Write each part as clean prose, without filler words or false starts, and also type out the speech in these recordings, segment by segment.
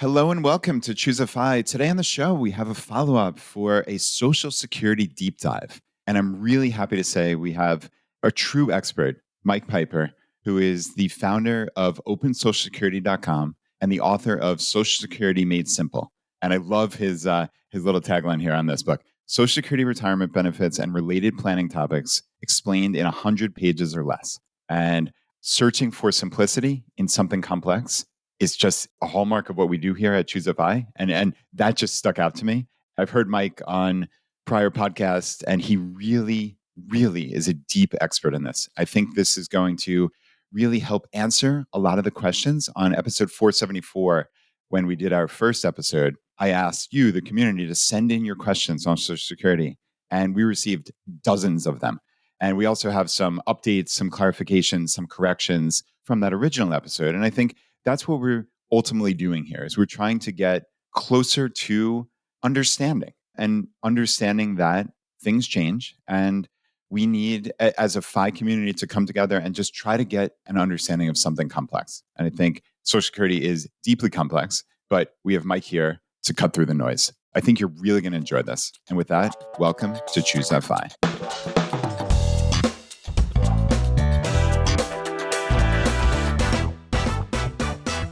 Hello and welcome to Choose a Fi. Today on the show, we have a follow-up for a Social Security deep dive. And I'm really happy to say we have a true expert, Mike Piper, who is the founder of OpenSocialSecurity.com and the author of Social Security Made Simple. And I love his little tagline here on this book. Social Security retirement benefits and related planning topics explained in 100 pages or less. And searching for simplicity in something complex is just a hallmark of what we do here at Choose FI. And that just stuck out to me. I've heard Mike on prior podcasts, and he really, really is a deep expert in this. I think this is going to really help answer a lot of the questions. On episode 474, when we did our first episode, I asked you, the community, to send in your questions on Social Security, and we received dozens of them. And we also have some updates, some clarifications, some corrections from that original episode. And I think that's what we're ultimately doing here is we're trying to get closer to understanding that things change, and we need as a FI community to come together and just try to get an understanding of something complex. And I think Social Security is deeply complex, but we have Mike here to cut through the noise. I think you're really going to enjoy this. And with that, welcome to Choose FI.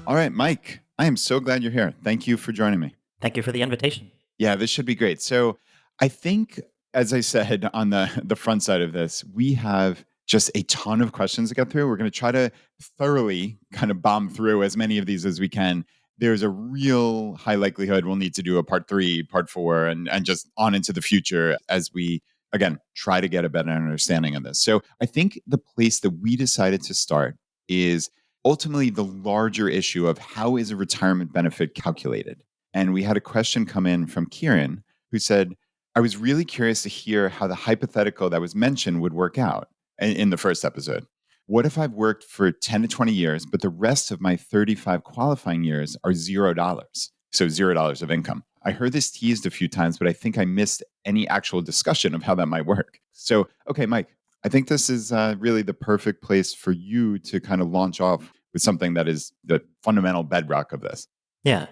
All right, Mike, I am so glad you're here. Thank you for joining me. Thank you for the invitation. Yeah, this should be great. So I think, as I said on the front side of this, we have just a ton of questions to get through. We're going to try to thoroughly kind of bomb through as many of these as we can. There's a real high likelihood we'll need to do a part 3, part 4, and just on into the future as we, again, try to get a better understanding of this. So I think the place that we decided to start is ultimately the larger issue of how is a retirement benefit calculated. And we had a question come in from Kieran who said, I was really curious to hear how the hypothetical that was mentioned would work out in the first episode. What if I've worked for 10 to 20 years, but the rest of my 35 qualifying years are $0? So $0 of income. I heard this teased a few times, but I think I missed any actual discussion of how that might work. So, okay, Mike, I think this is really the perfect place for you to kind of launch off with something that is the fundamental bedrock of this. Yeah.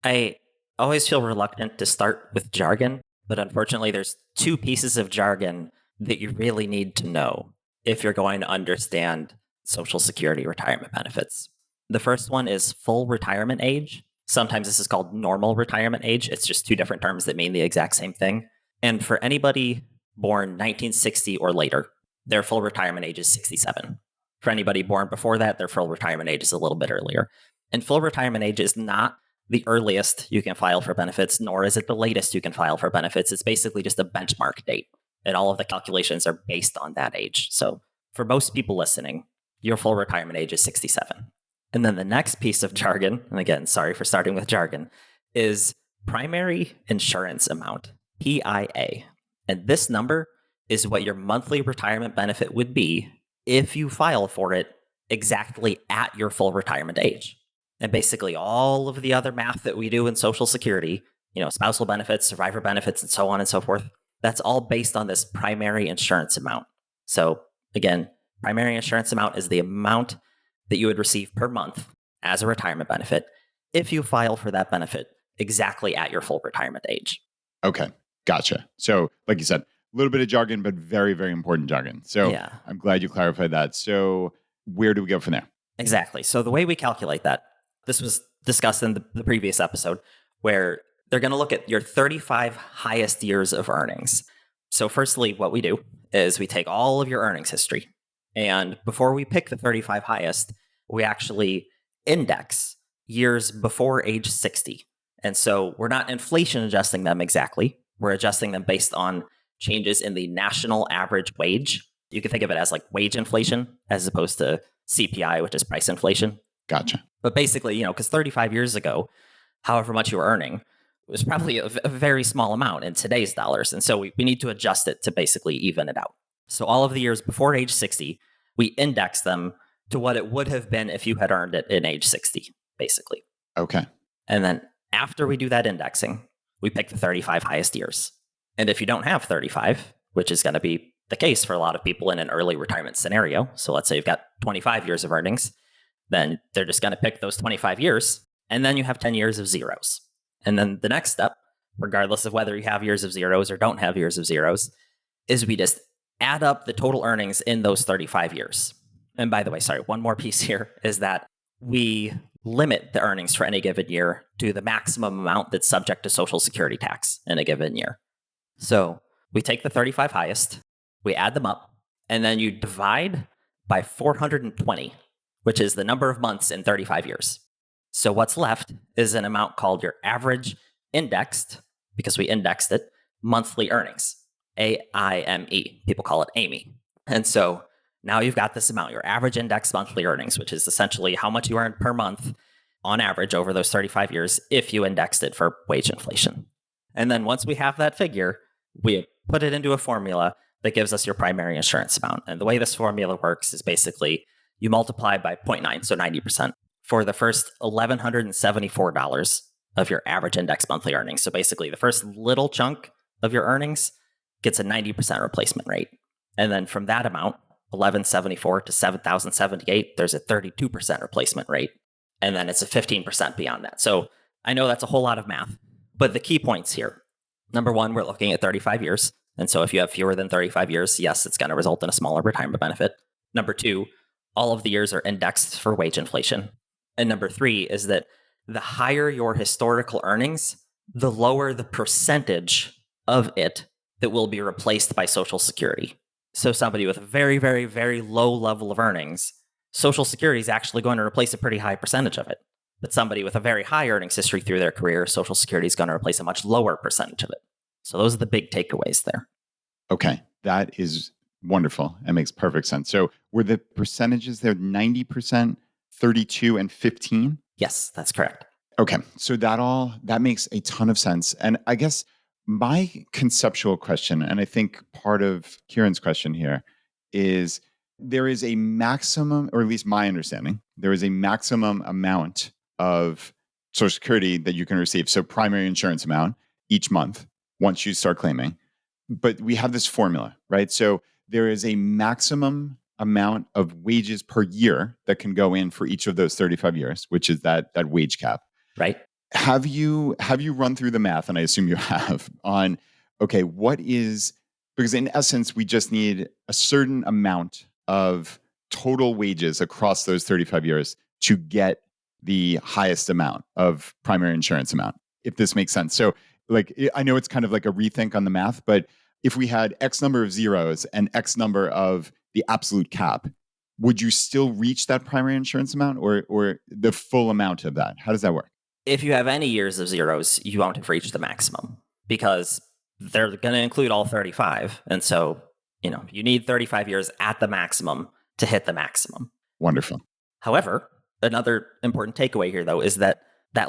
I always feel reluctant to start with jargon, but unfortunately, there's 2 pieces of jargon that you really need to know if you're going to understand Social Security retirement benefits. The first one is full retirement age. Sometimes this is called normal retirement age. It's just 2 different terms that mean the exact same thing. And for anybody born 1960 or later, their full retirement age is 67. For anybody born before that, their full retirement age is a little bit earlier. And full retirement age is not the earliest you can file for benefits, nor is it the latest you can file for benefits. It's basically just a benchmark date. And all of the calculations are based on that age. So for most people listening, your full retirement age is 67. And then the next piece of jargon, and again, sorry for starting with jargon, is primary insurance amount, PIA. And this number is what your monthly retirement benefit would be if you file for it exactly at your full retirement age. And basically all of the other math that we do in Social Security, spousal benefits, survivor benefits, and so on and so forth, that's all based on this primary insurance amount. So again, primary insurance amount is the amount that you would receive per month as a retirement benefit if you file for that benefit exactly at your full retirement age. Okay, gotcha. So like you said, a little bit of jargon, but very, very important jargon. So yeah. I'm glad you clarified that. So where do we go from there? Exactly. So the way we calculate that, this was discussed in the previous episode, where they're going to look at your 35 highest years of earnings. So firstly, what we do is we take all of your earnings history. And before we pick the 35 highest, we actually index years before age 60. And so we're not inflation adjusting them exactly. We're adjusting them based on changes in the national average wage. You can think of it as like wage inflation as opposed to CPI, which is price inflation. Gotcha. But basically, because 35 years ago, however much you were earning was probably a very small amount in today's dollars. And so we need to adjust it to basically even it out. So all of the years before age 60, we index them to what it would have been if you had earned it in age 60, basically. Okay. And then after we do that indexing, we pick the 35 highest years. And if you don't have 35, which is going to be the case for a lot of people in an early retirement scenario, so let's say you've got 25 years of earnings, then they're just going to pick those 25 years And then you have 10 years of zeros. And then the next step, regardless of whether you have years of zeros or don't have years of zeros, is we just add up the total earnings in those 35 years. And by the way, sorry, one more piece here is that we limit the earnings for any given year to the maximum amount that's subject to Social Security tax in a given year. So we take the 35 highest, we add them up, and then you divide by 420, which is the number of months in 35 years. So what's left is an amount called your average indexed, because we indexed it, monthly earnings, AIME. People call it AME. And so now you've got this amount, your average indexed monthly earnings, which is essentially how much you earn per month on average over those 35 years if you indexed it for wage inflation. And then once we have that figure, we put it into a formula that gives us your primary insurance amount. And the way this formula works is basically you multiply by 0.9, so 90%, for the first $1,174 of your average index monthly earnings. So basically, the first little chunk of your earnings gets a 90% replacement rate. And then from that amount, 1174 to 7,078, there's a 32% replacement rate. And then it's a 15% beyond that. So I know that's a whole lot of math, but the key points here. Number one, we're looking at 35 years. And so if you have fewer than 35 years, yes, it's going to result in a smaller retirement benefit. Number two, all of the years are indexed for wage inflation. And number three is that the higher your historical earnings, the lower the percentage of it that will be replaced by Social Security. So somebody with a very, very, very low level of earnings, Social Security is actually going to replace a pretty high percentage of it. But somebody with a very high earnings history through their career, Social Security is going to replace a much lower percentage of it. So those are the big takeaways there. Okay, that is wonderful. That makes perfect sense. So were the percentages there 90%, 32, and 15? Yes, that's correct. Okay, so that makes a ton of sense. And I guess my conceptual question, and I think part of Kieran's question here, is there is a maximum, or at least my understanding, there is a maximum amount of Social Security that you can receive. So primary insurance amount each month once you start claiming. But we have this formula, right? So there is a maximum amount of wages per year that can go in for each of those 35 years, which is that wage cap. Right. Have you run through the math, and I assume you have, on, okay, what is, because in essence, we just need a certain amount of total wages across those 35 years to get the highest amount of primary insurance amount, if this makes sense. So like, I know it's kind of like a rethink on the math, but if we had X number of zeros and X number of the absolute cap, would you still reach that primary insurance amount or the full amount of that? How does that work? If you have any years of zeros, you won't have reached the maximum because they're going to include all 35. And so, you need 35 years at the maximum to hit the maximum. Wonderful. However, another important takeaway here, though, is that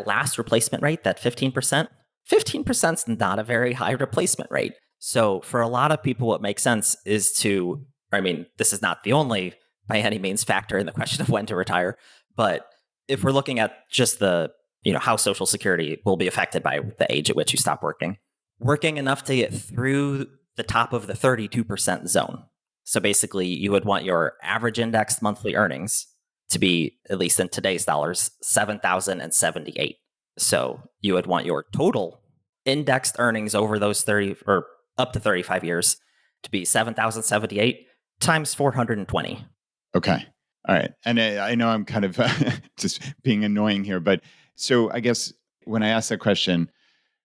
last replacement rate, that 15%, 15% is not a very high replacement rate. So for a lot of people, what makes sense is this is not the only, by any means, factor in the question of when to retire. But if we're looking at just how Social Security will be affected by the age at which you stop working enough to get through the top of the 32% zone. So basically, you would want your average indexed monthly earnings to be, at least in today's dollars, 7,078. So you would want your total indexed earnings over those 30 or up to 35 years to be 7,078 times 420. Okay. All right. And I know I'm kind of just being annoying here, but so I guess when I asked that question,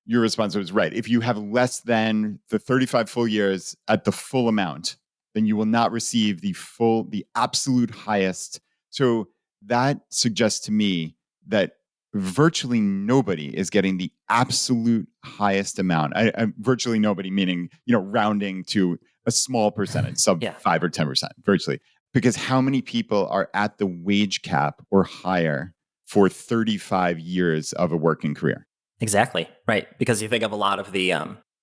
your response was right. If you have less than the 35 full years at the full amount, then you will not receive the absolute highest. So that suggests to me that virtually nobody is getting the absolute highest amount. Virtually nobody, meaning, rounding to a small percentage, sub 5 or 10%, virtually. Because how many people are at the wage cap or higher for 35 years of a working career? Exactly. Right. Because you think of a lot of the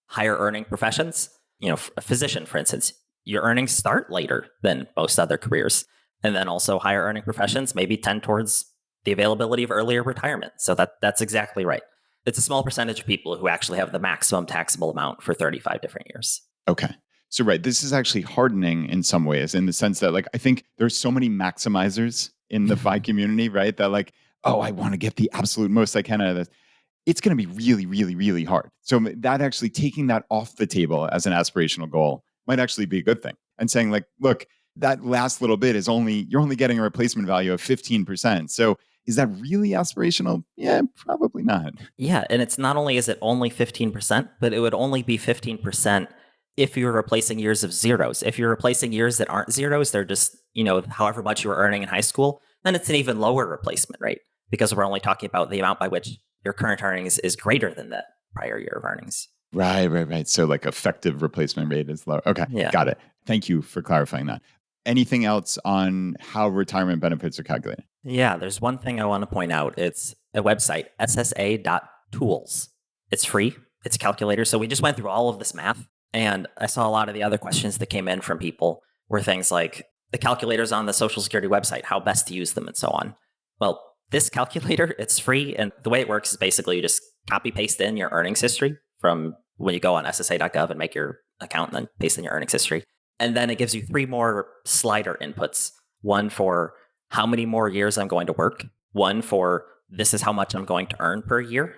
higher earning professions, a physician, for instance, your earnings start later than most other careers. And then also higher earning professions maybe tend towards the availability of earlier retirement. So that's exactly right. It's a small percentage of people who actually have the maximum taxable amount for 35 different years. Okay. So, right, this is actually hardening in some ways, in the sense that, I think there's so many maximizers in the FI community, right? That oh, I want to get the absolute most I can out of this, it's going to be really, really, really hard. So that actually taking that off the table as an aspirational goal might actually be a good thing. And saying like, look, that last little bit is you're only getting a replacement value of 15%. So is that really aspirational? Yeah, probably not. Yeah, and it's not only is it only 15%, but it would only be 15% if you're replacing years of zeros. If you're replacing years that aren't zeros, they're just, however much you were earning in high school, then it's an even lower replacement rate because we're only talking about the amount by which your current earnings is greater than that prior year of earnings. Right. So like effective replacement rate is low. Okay, Yeah. got it. Thank you for clarifying that. Anything else on how retirement benefits are calculated? Yeah, there's one thing I want to point out. It's a website, ssa.tools. It's free. It's a calculator. So we just went through all of this math, and I saw a lot of the other questions that came in from people were things like the calculators on the Social Security website, how best to use them, and so on. Well, this calculator, it's free, and the way it works is basically you just copy paste in your earnings history from when you go on ssa.gov and make your account and then paste in your earnings history. And then it gives you 3 more slider inputs. One for how many more years I'm going to work, one for this is how much I'm going to earn per year,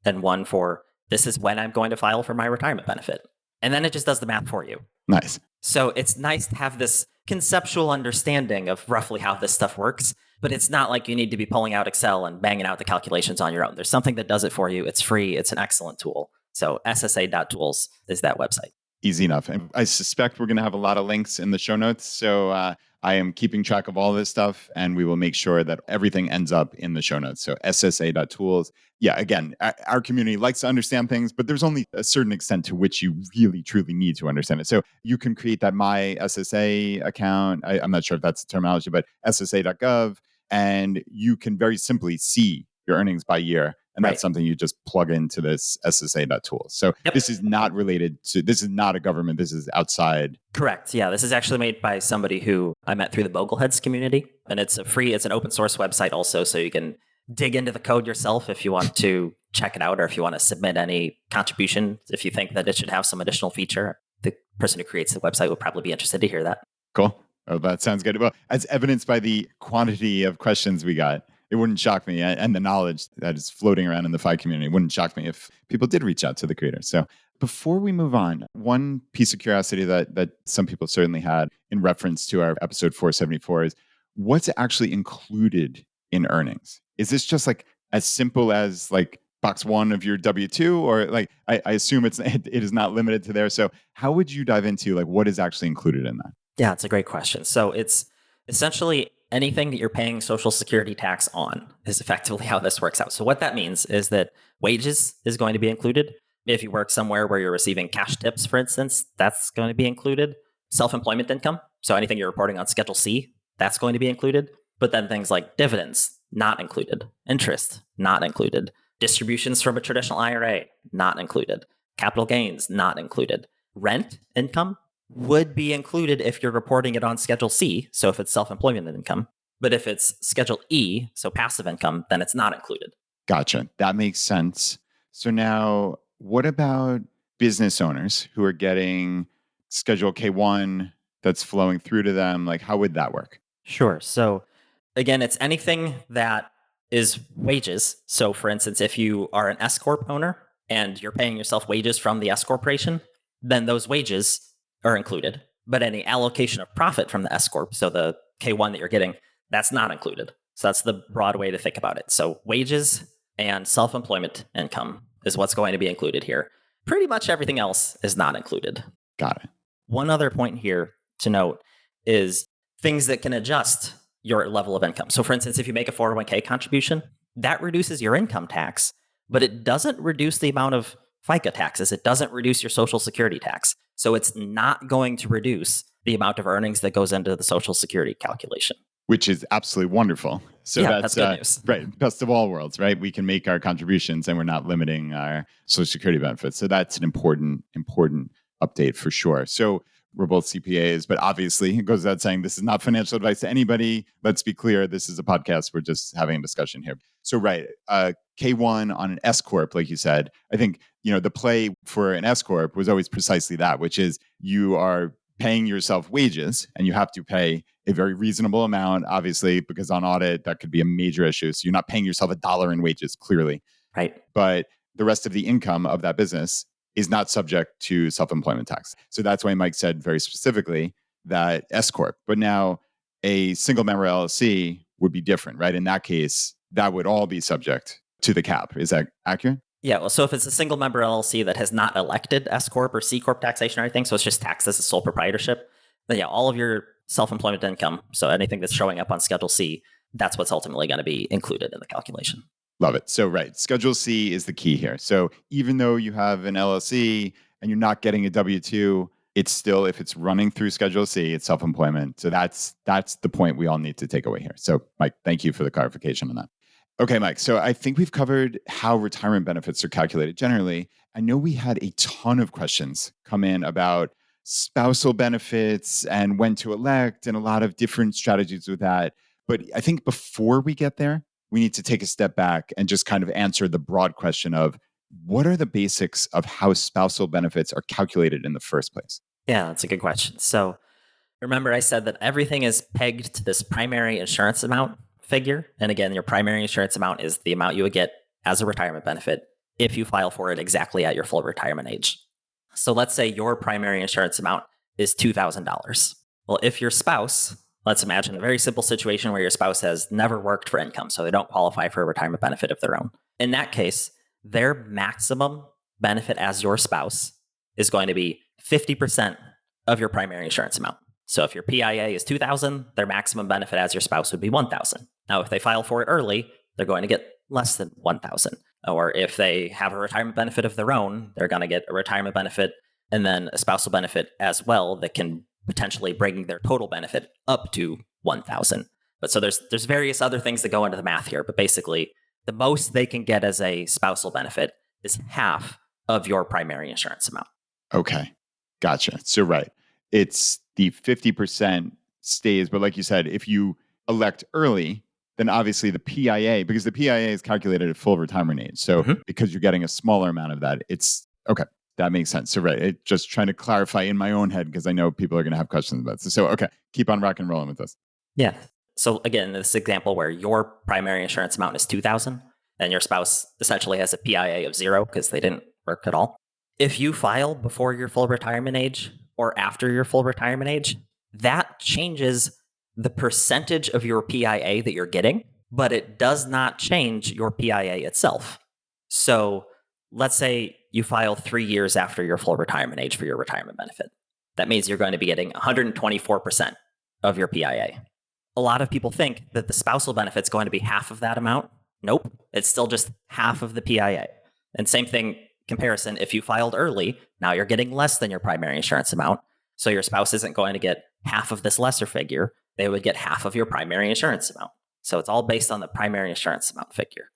and one for this is when I'm going to file for my retirement benefit. And then it just does the math for you. Nice. So it's nice to have this conceptual understanding of roughly how this stuff works, but it's not like you need to be pulling out Excel and banging out the calculations on your own. There's something that does it for you. It's free. It's an excellent tool. So ssa.tools is that website. Easy enough. And I suspect we're going to have a lot of links in the show notes. So I am keeping track of all this stuff, and we will make sure that everything ends up in the show notes. So ssa.tools. Yeah, again, our community likes to understand things, but there's only a certain extent to which you really, truly need to understand it. So you can create that My SSA account. I'm not sure if that's the terminology, but ssa.gov, and you can very simply see your earnings by year. And that's something you just plug into this ssa.tools. So This is not related to, this is not a government. This is outside. Correct. Yeah. This is actually made by somebody who I met through the Bogleheads community. And it's an open source website also. So you can dig into the code yourself if you want to check it out, or if you want to submit any contribution, if you think that it should have some additional feature. The person who creates the website would probably be interested to hear that. Cool. Oh, that sounds good. Well, as evidenced by the quantity of questions we got, it wouldn't shock me, and the knowledge that is floating around in the FI community, it wouldn't shock me if people did reach out to the creator. So before we move on, one piece of curiosity that some people certainly had in reference to our episode 474 is what's actually included in earnings? Is this just like as simple as like box 1 of your W-2, or like I assume it is not limited to there. So how would you dive into like what is actually included in that? Yeah, it's a great question. So it's essentially anything that you're paying Social Security tax on is effectively how this works out. So what that means is that wages is going to be included. If you work somewhere where you're receiving cash tips, for instance, that's going to be included. Self-employment income, so anything you're reporting on Schedule C, that's going to be included. But then things like dividends, not included. Interest, not included. Distributions from a traditional IRA, not included. Capital gains, not included. Rent income would be included if you're reporting it on Schedule C, so if it's self-employment income. But if it's Schedule E, so passive income, then it's not included. Gotcha. That makes sense. So now, what about business owners who are getting Schedule K1 that's flowing through to them? Like, how would that work? Sure. So again, it's anything that is wages. So for instance, if you are an S Corp owner and you're paying yourself wages from the S Corporation, then those wages are included. But any allocation of profit from the S Corp, so the K1 that you're getting, that's not included. So that's the broad way to think about it. So wages and self-employment income is what's going to be included here. Pretty much everything else is not included. Got it. One other point here to note is things that can adjust your level of income. So for instance, if you make a 401k contribution, that reduces your income tax, but it doesn't reduce the amount of FICA taxes. It doesn't reduce your Social Security tax. So it's not going to reduce the amount of earnings that goes into the Social Security calculation. Which is absolutely wonderful. So that's good news. Right. Best of all worlds, right? We can make our contributions and we're not limiting our Social Security benefits. So that's an important update for sure. So we're both CPAs, but obviously it goes without saying this is not financial advice to anybody. Let's be clear. This is a podcast. We're just having a discussion here. So right, K1 on an S Corp, like you said, I think, the play for an S Corp was always precisely that, which is you are paying yourself wages and you have to pay a very reasonable amount, obviously, because on audit, that could be a major issue. So you're not paying yourself $1 in wages, clearly. Right. But the rest of the income of that business is not subject to self-employment tax. So that's why Mike said very specifically that S Corp. But now a single member LLC would be different, right? In that case, that would all be subject to the cap. Is that accurate? Yeah, well, so if it's a single member LLC that has not elected S Corp or C Corp taxation or anything, so it's just taxed as a sole proprietorship, then yeah, all of your self-employment income, so anything that's showing up on Schedule C, that's what's ultimately going to be included in the calculation. Love it. So, right, Schedule C is the key here. So, even though you have an LLC and you're not getting a W-2, it's still, if it's running through Schedule C, it's self-employment. So that's the point we all need to take away here. So, Mike, thank you for the clarification on that. Okay, Mike. So I think we've covered how retirement benefits are calculated generally. I know we had a ton of questions come in about spousal benefits and when to elect and a lot of different strategies with that. But I think before we get there, we need to take a step back and just kind of answer the broad question of what are the basics of how spousal benefits are calculated in the first place? Yeah, that's a good question. So remember, I said that everything is pegged to this primary insurance amount figure. And again, your primary insurance amount is the amount you would get as a retirement benefit if you file for it exactly at your full retirement age. So let's say your primary insurance amount is $2,000. Well, if your spouse, let's imagine a very simple situation where your spouse has never worked for income, so they don't qualify for a retirement benefit of their own. In that case, their maximum benefit as your spouse is going to be 50% of your primary insurance amount. So if your PIA is $2,000, their maximum benefit as your spouse would be $1,000. Now, if they file for it early, they're going to get less than $1,000. Or if they have a retirement benefit of their own, they're going to get a retirement benefit and then a spousal benefit as well that can potentially bring their total benefit up to $1,000. But so there's various other things that go into the math here. But basically, the most they can get as a spousal benefit is half of your primary insurance amount. Okay. Gotcha. So, right. It's the 50% stays. But like you said, if you elect early, then obviously the PIA, because the PIA is calculated at full retirement age. So because you're getting a smaller amount of that, it's okay. That makes sense. So, right. Just trying to clarify in my own head because I know people are going to have questions about this. So, okay. Keep on rock and rolling with this. Yeah. So again, this example where your primary insurance amount is $2,000 and your spouse essentially has a PIA of 0 because they didn't work at all. If you file before your full retirement age or after your full retirement age, that changes the percentage of your PIA that you're getting, but it does not change your PIA itself. So let's say you file 3 years after your full retirement age for your retirement benefit. That means you're going to be getting 124% of your PIA. A lot of people think that the spousal benefit is going to be half of that amount. Nope, it's still just half of the PIA. And same thing, comparison, if you filed early, now you're getting less than your primary insurance amount. So your spouse isn't going to get half of this lesser figure. They would get half of your primary insurance amount. So it's all based on the primary insurance amount figure.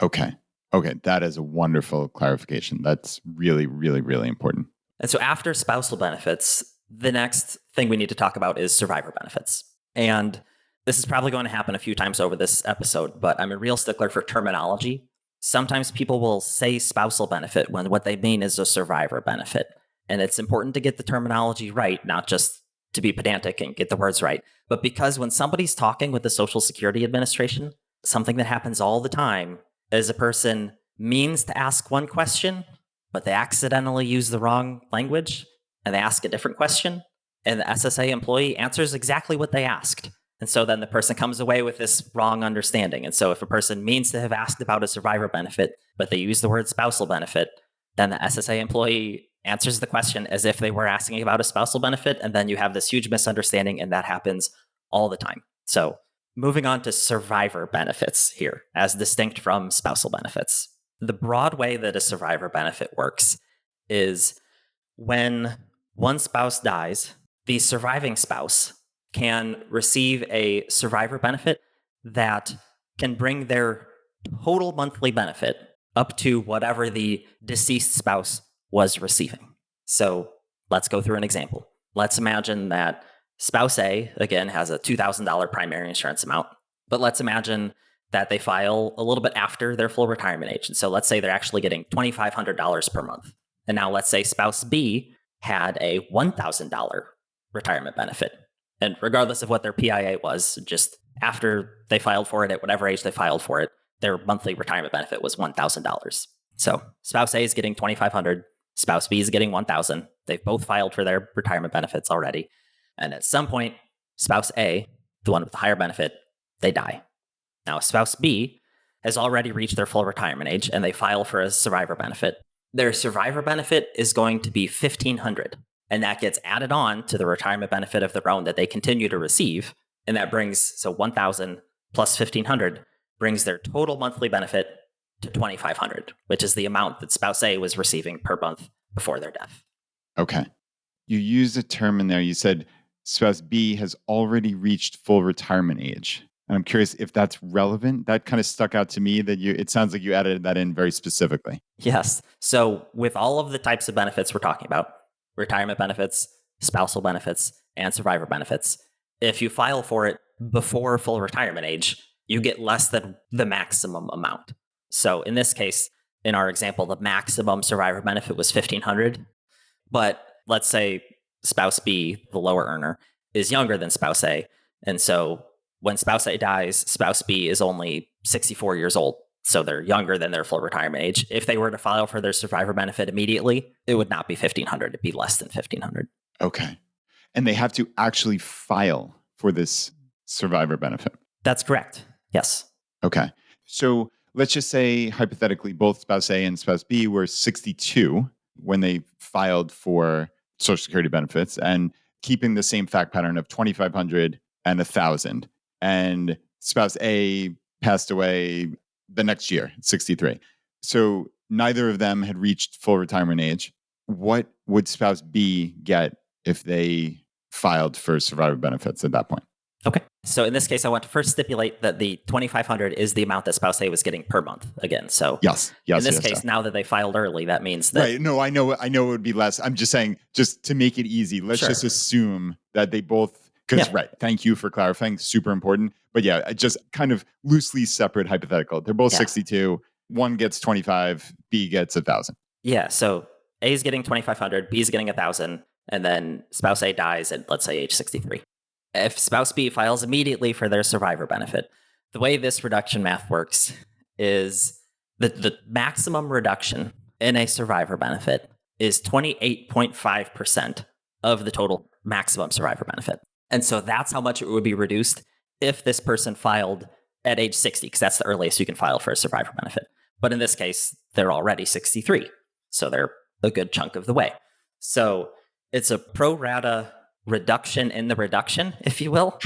Okay. Okay. That is a wonderful clarification. That's really, really, really important. And so after spousal benefits, the next thing we need to talk about is survivor benefits. And this is probably going to happen a few times over this episode, but I'm a real stickler for terminology. Sometimes people will say spousal benefit when what they mean is a survivor benefit. And it's important to get the terminology right, not just to be pedantic and get the words right, but because when somebody's talking with the Social Security Administration, something that happens all the time is a person means to ask one question, but they accidentally use the wrong language and they ask a different question, and the SSA employee answers exactly what they asked. And so then the person comes away with this wrong understanding. And so if a person means to have asked about a survivor benefit, but they use the word spousal benefit, then the SSA employee answers the question as if they were asking about a spousal benefit. And then you have this huge misunderstanding, and that happens all the time. So moving on to survivor benefits here, as distinct from spousal benefits. The broad way that a survivor benefit works is when one spouse dies, the surviving spouse can receive a survivor benefit that can bring their total monthly benefit up to whatever the deceased spouse was receiving. So let's go through an example. Let's imagine that spouse A, again, has a $2,000 primary insurance amount, but let's imagine that they file a little bit after their full retirement age. And so let's say they're actually getting $2,500 per month. And now let's say spouse B had a $1,000 retirement benefit. And regardless of what their PIA was, just after they filed for it at whatever age they filed for it, their monthly retirement benefit was $1,000. So spouse A is getting $2,500, spouse B is getting $1,000. They've both filed for their retirement benefits already. And at some point, spouse A, the one with the higher benefit, they die. Now, spouse B has already reached their full retirement age and they file for a survivor benefit. Their survivor benefit is going to be $1,500. And that gets added on to the retirement benefit of their own that they continue to receive. And that brings, so 1,000 plus 1,500 brings their total monthly benefit to 2,500, which is the amount that spouse A was receiving per month before their death. Okay. You used a term in there. You said spouse B has already reached full retirement age. And I'm curious if that's relevant. That kind of stuck out to me that it sounds like you added that in very specifically. Yes. So with all of the types of benefits we're talking about, retirement benefits, spousal benefits, and survivor benefits, if you file for it before full retirement age, you get less than the maximum amount. So in this case, in our example, the maximum survivor benefit was $1,500. But let's say spouse B, the lower earner, is younger than spouse A. And so when spouse A dies, spouse B is only 64 years old. So they're younger than their full retirement age. If they were to file for their survivor benefit immediately, it would not be $1,500. It'd be less than $1,500. Okay. And they have to actually file for this survivor benefit. That's correct. Yes. Okay. So let's just say hypothetically, both spouse A and spouse B were 62 when they filed for Social Security benefits and keeping the same fact pattern of 2,500 and 1,000. And spouse A passed away the next year, 63. So neither of them had reached full retirement age. What would spouse B get if they filed for survivor benefits at that point? Okay. So in this case, I want to first stipulate that the 2,500 is the amount that spouse A was getting per month again. So yes, in this case, now that they filed early, that means that... Right. No, I know it would be less. I'm just saying, just to make it easy, let's just assume that they both, because right. Thank you for clarifying. Super important. But yeah, just kind of loosely separate hypothetical. They're both 62. One gets 25, B gets 1,000. Yeah. So A is getting 2,500, B is getting 1,000, and then spouse A dies at, let's say, age 63. If spouse B files immediately for their survivor benefit, the way this reduction math works is the maximum reduction in a survivor benefit is 28.5% of the total maximum survivor benefit. And so that's how much it would be reduced if this person filed at age 60, because that's the earliest you can file for a survivor benefit. But in this case, they're already 63. So they're a good chunk of the way. So it's a pro rata reduction in the reduction, if you will,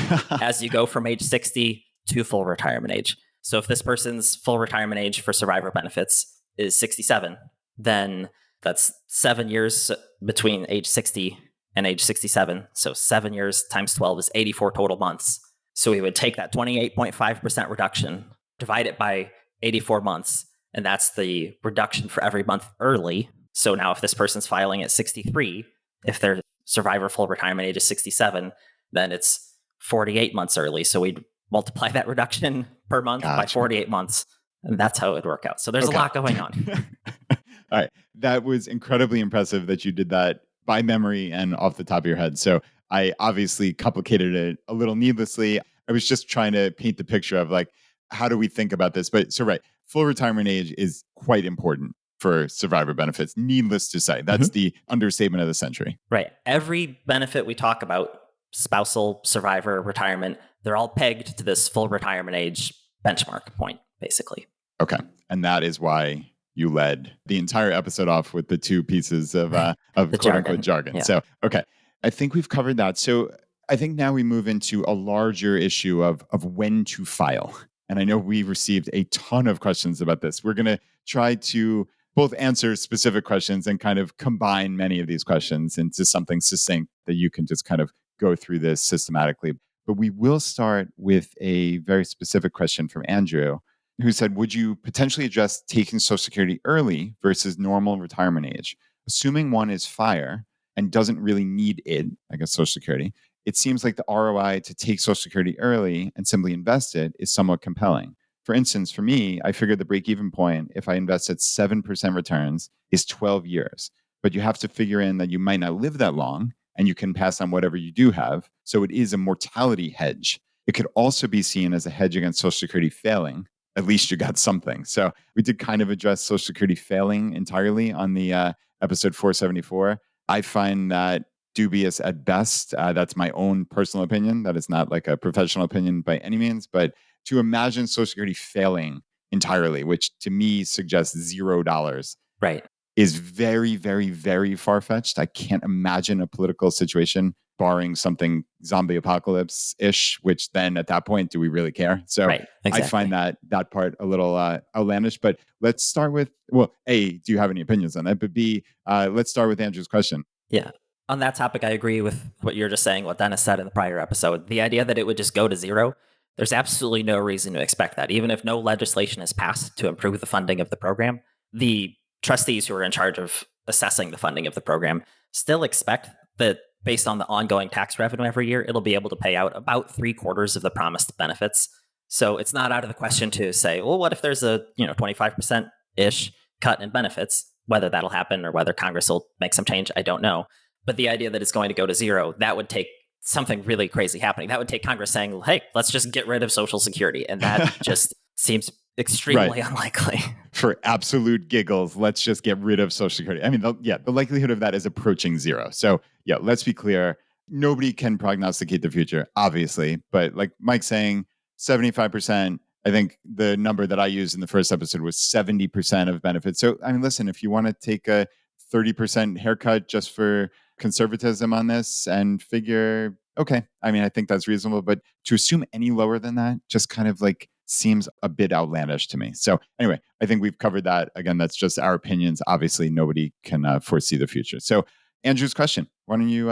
as you go from age 60 to full retirement age. So if this person's full retirement age for survivor benefits is 67, then that's 7 years between age 60 and age 67. So 7 years times 12 is 84 total months. So we would take that 28.5% reduction, divide it by 84 months, and that's the reduction for every month early. So now if this person's filing at 63, if their survivor full retirement age is 67, then it's 48 months early. So we'd multiply that reduction per month by 48 months. And that's how it would work out. So there's a lot going on. All right. That was incredibly impressive that you did that by memory and off the top of your head. So I obviously complicated it a little needlessly. I was just trying to paint the picture of like, how do we think about this? But so right, full retirement age is quite important for survivor benefits. Needless to say, that's the understatement of the century. Right. Every benefit we talk about, spousal, survivor, retirement, they're all pegged to this full retirement age benchmark point, basically. Okay. And that is why you led the entire episode off with the two pieces of quote unquote jargon. Yeah. So, okay. I think we've covered that. So I think now we move into a larger issue of when to file. And I know we received a ton of questions about this. We're going to try to both answer specific questions and kind of combine many of these questions into something succinct that you can just kind of go through this systematically. But we will start with a very specific question from Andrew, who said, would you potentially address taking Social Security early versus normal retirement age? Assuming one is FIRE and doesn't really need it, I guess Social Security, it seems like the ROI to take Social Security early and simply invest it is somewhat compelling. For instance, for me, I figured the break-even point, if I invest at 7% returns, is 12 years. But you have to figure in that you might not live that long, and you can pass on whatever you do have. So it is a mortality hedge. It could also be seen as a hedge against Social Security failing. At least you got something. So we did kind of address Social Security failing entirely on the episode 474. I find that dubious at best. That's my own personal opinion. That is not like a professional opinion by any means. But to imagine Social Security failing entirely, which to me suggests $0, Right. is very, very, very far fetched. I can't imagine a political situation barring something zombie apocalypse ish, which then at that point, do we really care? So Right. Exactly. I find that part a little outlandish. But let's start with, well, A, do you have any opinions on that? But B, let's start with Andrew's question. Yeah. On that topic, I agree with what you're just saying, what Dennis said in the prior episode. The idea that it would just go to zero, there's absolutely no reason to expect that. Even if no legislation is passed to improve the funding of the program, the trustees who are in charge of assessing the funding of the program still expect that based on the ongoing tax revenue every year, it'll be able to pay out about 3/4 of the promised benefits. So it's not out of the question to say, well, what if there's a 25% ish cut in benefits? Whether that'll happen or whether Congress will make some change, I don't know. But the idea that it's going to go to zero, that would take something really crazy happening. That would take Congress saying, hey, let's just get rid of Social Security. And that just seems extremely unlikely. For absolute giggles, let's just get rid of Social Security. I mean, the likelihood of that is approaching zero. So yeah, let's be clear. Nobody can prognosticate the future, obviously. But like Mike's saying, 75%, I think the number that I used in the first episode was 70% of benefits. So, I mean, listen, if you want to take a 30% haircut just for conservatism on this and figure, okay, I mean, I think that's reasonable. But to assume any lower than that just kind of like seems a bit outlandish to me. So anyway, I think we've covered that. Again, that's just our opinions. Obviously, nobody can foresee the future. So Andrew's question, why don't you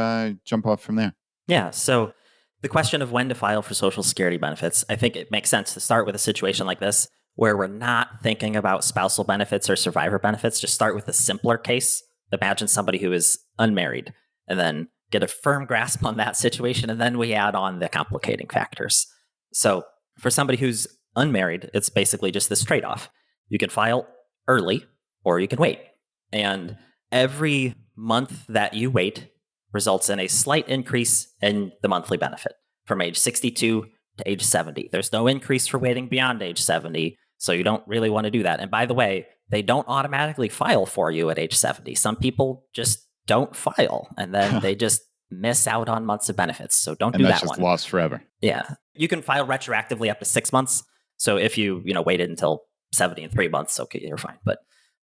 jump off from there? Yeah. So the question of when to file for Social Security benefits, I think it makes sense to start with a situation like this where we're not thinking about spousal benefits or survivor benefits. Just start with a simpler case. Imagine somebody who is unmarried and then get a firm grasp on that situation. And then we add on the complicating factors. So for somebody who's unmarried, it's basically just this trade-off. You can file early or you can wait. And every month that you wait results in a slight increase in the monthly benefit from age 62 to age 70. There's no increase for waiting beyond age 70, so you don't really want to do that. And by the way, they don't automatically file for you at age 70. Some people just don't file, and then they just miss out on months of benefits. So don't do that one. And that's just lost forever. Yeah. You can file retroactively up to 6 months. So if you waited until 70 in 3 months, okay, you're fine. But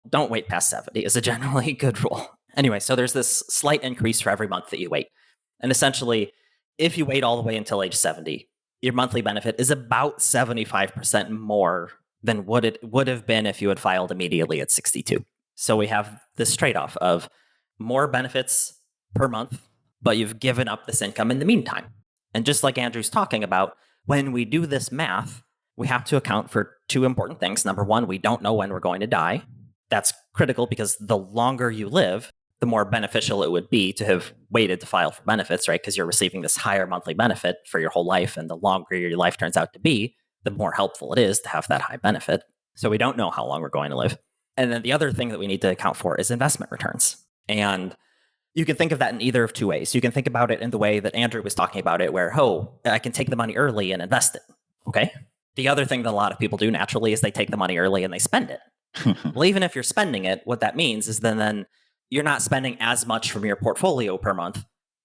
don't wait past 70 is a generally good rule. Anyway, so there's this slight increase for every month that you wait. And essentially, if you wait all the way until age 70, your monthly benefit is about 75% more than what it would have been if you had filed immediately at 62. So we have this trade-off of more benefits per month, but you've given up this income in the meantime. And just like Andrew's talking about, when we do this math, we have to account for two important things. Number one, we don't know when we're going to die. That's critical because the longer you live, the more beneficial it would be to have waited to file for benefits, right? Because you're receiving this higher monthly benefit for your whole life. And the longer your life turns out to be, the more helpful it is to have that high benefit. So we don't know how long we're going to live. And then the other thing that we need to account for is investment returns. And you can think of that in either of two ways. You can think about it in the way that Andrew was talking about it, where, I can take the money early and invest it. Okay. The other thing that a lot of people do naturally is they take the money early and they spend it. Well, even if you're spending it, what that means is then you're not spending as much from your portfolio per month.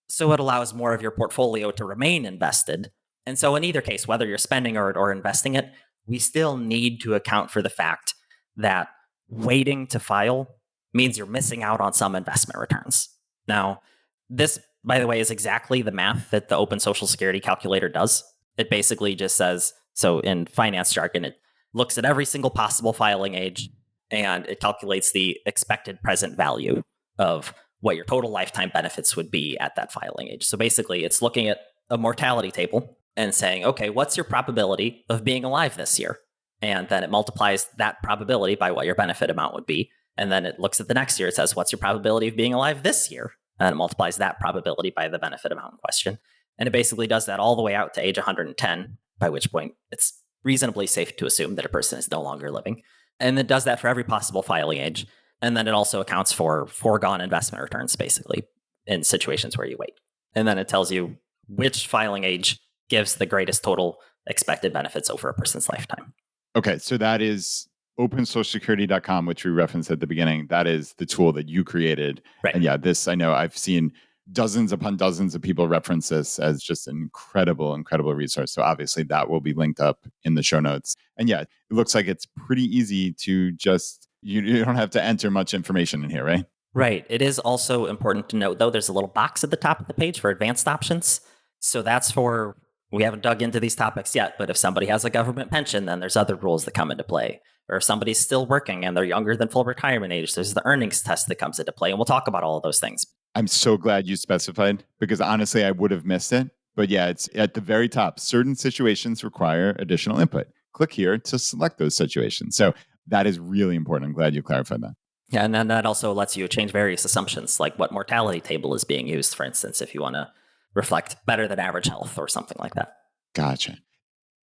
So it allows more of your portfolio to remain invested. And so in either case, whether you're spending or investing it, we still need to account for the fact that waiting to file means you're missing out on some investment returns. Now, this, by the way, is exactly the math that the Open Social Security calculator does. It basically just says, so in finance jargon, it looks at every single possible filing age and it calculates the expected present value of what your total lifetime benefits would be at that filing age. So basically, it's looking at a mortality table and saying, okay, what's your probability of being alive this year? And then it multiplies that probability by what your benefit amount would be. And then it looks at the next year. It says, what's your probability of being alive this year? And it multiplies that probability by the benefit amount in question. And it basically does that all the way out to age 110, by which point it's reasonably safe to assume that a person is no longer living. And it does that for every possible filing age. And then it also accounts for foregone investment returns, basically, in situations where you wait. And then it tells you which filing age gives the greatest total expected benefits over a person's lifetime. Okay, so that is opensocialsecurity.com, which we referenced at the beginning. That is the tool that you created. Right. And yeah, this, I know I've seen dozens upon dozens of people reference this as just an incredible, incredible resource. So obviously that will be linked up in the show notes. And yeah, it looks like it's pretty easy to just, you don't have to enter much information in here, right? Right. It is also important to note, though, there's a little box at the top of the page for advanced options. So that's for, we haven't dug into these topics yet, but if somebody has a government pension, then there's other rules that come into play. Or if somebody's still working and they're younger than full retirement age, there's the earnings test that comes into play. And we'll talk about all of those things. I'm so glad you specified because honestly, I would have missed it. But yeah, it's at the very top. Certain situations require additional input. Click here to select those situations. So that is really important. I'm glad you clarified that. Yeah, and then that also lets you change various assumptions, like what mortality table is being used, for instance, if you want to reflect better than average health or something like that. Gotcha.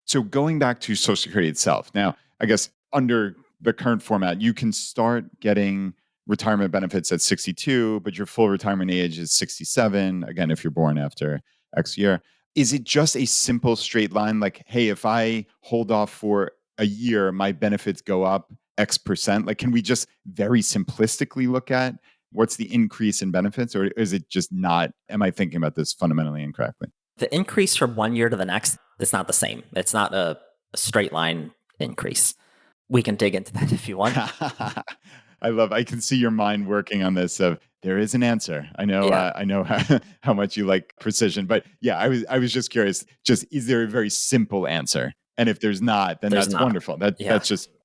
So going back to Social Security itself, now, I guess under the current format, you can start getting retirement benefits at 62, but your full retirement age is 67. Again, if you're born after X year. Is it just a simple straight line? Like, hey, if I hold off for a year, my benefits go up X percent? Like, can we just very simplistically look at what's the increase in benefits? Or is it just not? Am I thinking about this fundamentally incorrectly? The increase from one year to the next is not the same. It's not a straight line increase. We can dig into that if you want. I can see your mind working on this of there is an answer. I know, Yeah. I know how much you like precision, but yeah, I was just curious, just, is there a very simple answer? And if there's not, then There's that's not. wonderful. Yeah.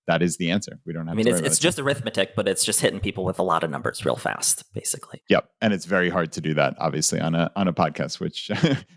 That is the answer. We don't have I mean, to worry about it's it. just arithmetic, but it's just hitting people with a lot of numbers real fast, basically. Yep. And it's very hard to do that, obviously, on a podcast, which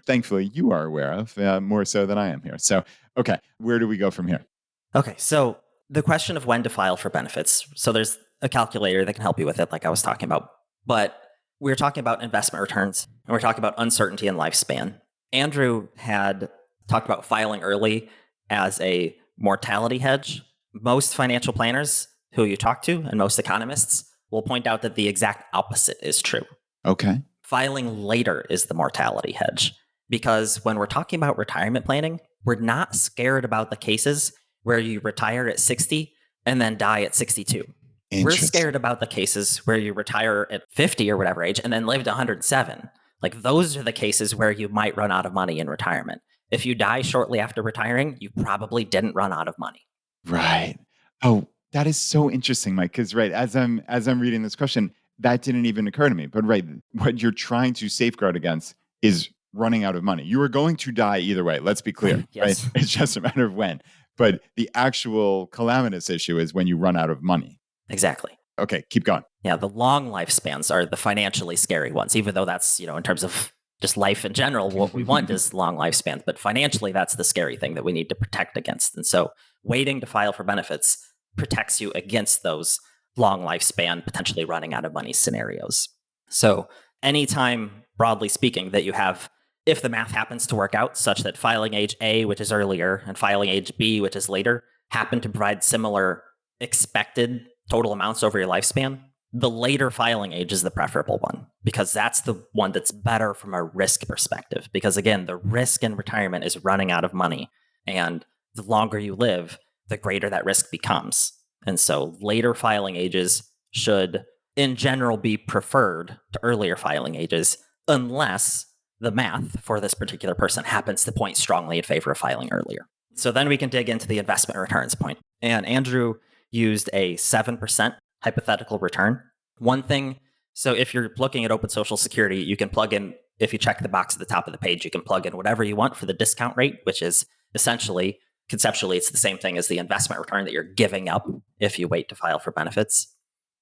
thankfully you are aware of more so than I am here. So, okay, where do we go from here? Okay, so the question of when to file for benefits. So there's a calculator that can help you with it, like I was talking about. But we're talking about investment returns, and we're talking about uncertainty and lifespan. Andrew had talked about filing early as a mortality hedge. Most financial planners who you talk to and most economists will point out that the exact opposite is true. Okay. Filing later is the mortality hedge, because when we're talking about retirement planning, we're not scared about the cases where you retire at 60 and then die at 62. We're scared about the cases where you retire at 50 or whatever age and then live to 107. Like, those are the cases where you might run out of money in retirement. If you die shortly after retiring, you probably didn't run out of money. Right. Oh, that is so interesting, Mike. Because right, as I'm reading this question, that didn't even occur to me. But right, what you're trying to safeguard against is running out of money. You are going to die either way. Let's be clear. Yes. Right? It's just a matter of when. But the actual calamitous issue is when you run out of money. Exactly. Okay, keep going. Yeah, the long lifespans are the financially scary ones, even though that's, in terms of just life in general, what we want is long lifespans. But financially, that's the scary thing that we need to protect against. And so waiting to file for benefits protects you against those long lifespan, potentially running out of money scenarios. So anytime, broadly speaking, that you have, if the math happens to work out such that filing age A, which is earlier, and filing age B, which is later, happen to provide similar expected total amounts over your lifespan, the later filing age is the preferable one, because that's the one that's better from a risk perspective. Because again, the risk in retirement is running out of money. And the longer you live, the greater that risk becomes. And so later filing ages should, in general, be preferred to earlier filing ages, unless the math for this particular person happens to point strongly in favor of filing earlier. So then we can dig into the investment returns point. And Andrew used a 7% hypothetical return. One thing, so if you're looking at Open Social Security, you can plug in, if you check the box at the top of the page, you can plug in whatever you want for the discount rate, which is essentially, conceptually, it's the same thing as the investment return that you're giving up if you wait to file for benefits.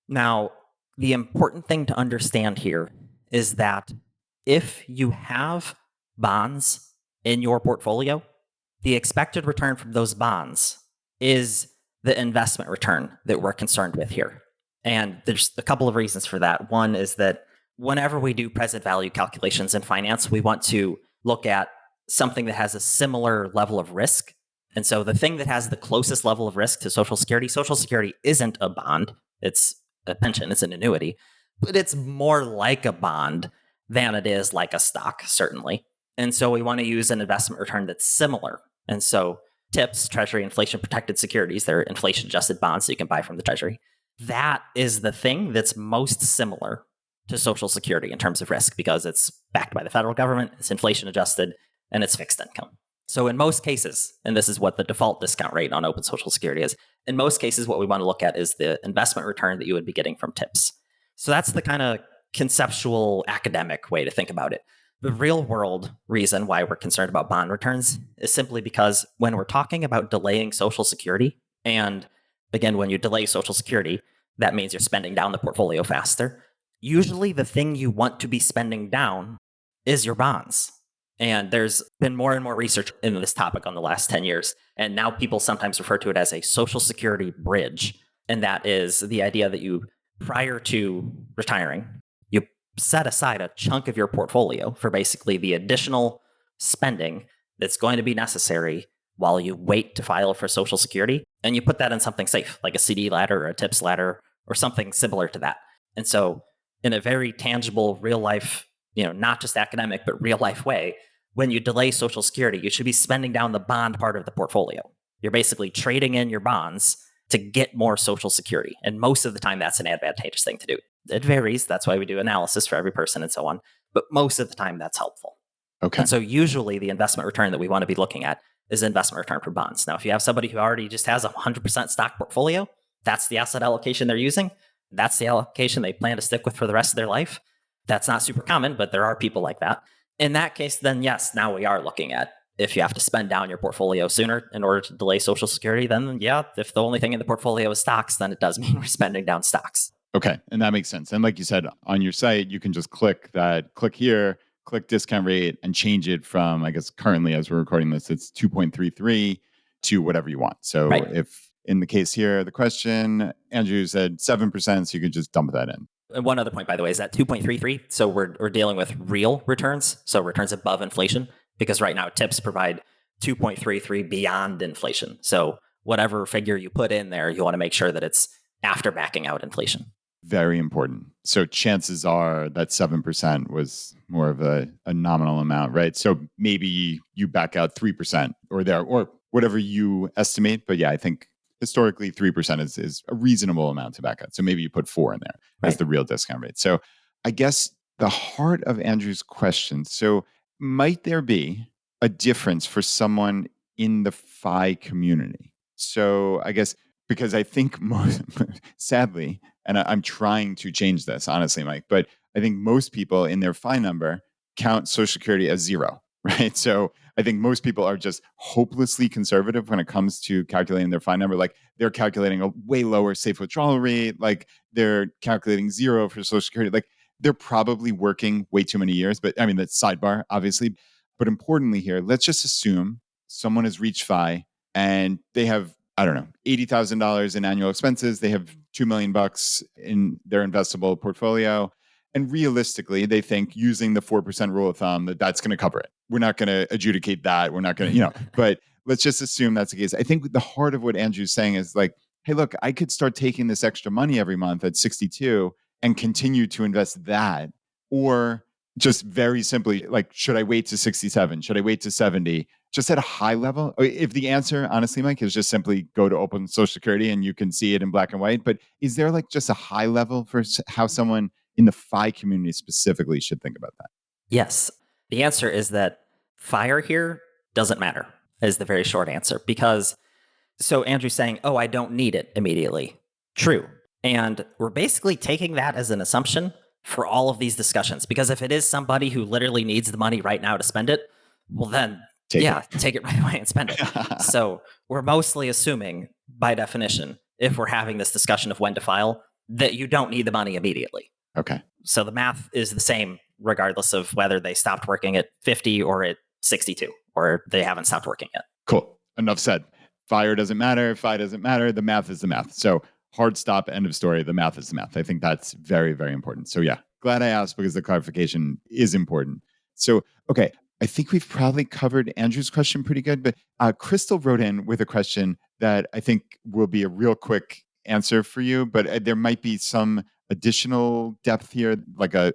Now, the important thing to understand here is that if you have bonds in your portfolio, the expected return from those bonds is the investment return that we're concerned with here. And there's a couple of reasons for that. One is that whenever we do present value calculations in finance, we want to look at something that has a similar level of risk. And so the thing that has the closest level of risk to Social Security isn't a bond, it's a pension, it's an annuity, but it's more like a bond than it is like a stock, certainly. And so we want to use an investment return that's similar. And so TIPS, Treasury Inflation Protected Securities, they're inflation adjusted bonds that you can buy from the Treasury. That is the thing that's most similar to Social Security in terms of risk because it's backed by the federal government, it's inflation adjusted, and it's fixed income. So in most cases, and this is what the default discount rate on open Social Security is, in most cases, what we want to look at is the investment return that you would be getting from TIPS. So that's the kind of conceptual academic way to think about it. The real world reason why we're concerned about bond returns is simply because when we're talking about delaying Social Security, and again, when you delay Social Security, that means you're spending down the portfolio faster. Usually the thing you want to be spending down is your bonds. And there's been more and more research in this topic on the last 10 years. And now people sometimes refer to it as a Social Security bridge. And that is the idea that you, prior to retiring, you set aside a chunk of your portfolio for basically the additional spending that's going to be necessary while you wait to file for Social Security. And you put that in something safe, like a CD ladder or a TIPS ladder or something similar to that. And so in a very tangible, real life, not just academic, but real life way, when you delay Social Security, you should be spending down the bond part of the portfolio. You're basically trading in your bonds to get more Social Security. And most of the time, that's an advantageous thing to do. It varies. That's why we do analysis for every person and so on. But most of the time, that's helpful. Okay. And so usually the investment return that we want to be looking at is investment return for bonds. Now, if you have somebody who already just has a 100% stock portfolio, that's the asset allocation they're using. That's the allocation they plan to stick with for the rest of their life. That's not super common, but there are people like that. In that case, then yes, now we are looking at if you have to spend down your portfolio sooner in order to delay Social Security, then yeah, if the only thing in the portfolio is stocks, then it does mean we're spending down stocks. Okay. And that makes sense. And like you said, on your site, you can just click here, click discount rate and change it from, I guess currently as we're recording this, it's 2.33 to whatever you want. So Right. If in the case here, the question, Andrew said 7%, so you could just dump that in. And one other point, by the way, is that 2.33. So we're dealing with real returns, so returns above inflation, because right now TIPS provide 2.33 beyond inflation. So whatever figure you put in there, you want to make sure that it's after backing out inflation. Very important. So chances are that 7% was more of a nominal amount, right? So maybe you back out 3% or whatever you estimate. But yeah, I think historically 3% is a reasonable amount to back out. So maybe you put 4 in there as the real discount rate. So I guess the heart of Andrew's question, so might there be a difference for someone in the FI community? So I guess because I think most, sadly, and I'm trying to change this, honestly, Mike, but I think most people in their FI number count Social Security as 0, right? So I think most people are just hopelessly conservative when it comes to calculating their FI number. Like they're calculating a way lower safe withdrawal rate. Like they're calculating 0 for Social Security. Like they're probably working way too many years. But I mean, that's sidebar, obviously. But importantly here, let's just assume someone has reached FI and they have, I don't know, $80,000 in annual expenses. They have $2 million in their investable portfolio. And realistically, they think using the 4% rule of thumb that that's going to cover it. We're not going to adjudicate that. We're not going to, but let's just assume that's the case. I think the heart of what Andrew's saying is like, hey, look, I could start taking this extra money every month at 62 and continue to invest that. Or just very simply, like, should I wait to 67? Should I wait to 70? Just at a high level? If the answer, honestly, Mike, is just simply go to open Social Security and you can see it in black and white, but is there like just a high level for how someone in the FI community specifically should think about that? Yes. The answer is that fire here doesn't matter, is the very short answer. Because, so Andrew's saying, oh, I don't need it immediately. True. And we're basically taking that as an assumption for all of these discussions. Because if it is somebody who literally needs the money right now to spend it, well, then take it right away and spend it. So we're mostly assuming, by definition, if we're having this discussion of when to file, that you don't need the money immediately. Okay. So the math is the same regardless of whether they stopped working at 50 or at 62, or they haven't stopped working yet. Cool. Enough said. Fire doesn't matter. FI doesn't matter. The math is the math. So hard stop, end of story. The math is the math. I think that's very, very important. So yeah, glad I asked because the clarification is important. So, okay. I think we've probably covered Andrew's question pretty good, but Crystal wrote in with a question that I think will be a real quick answer for you, but there might be some additional depth here, like a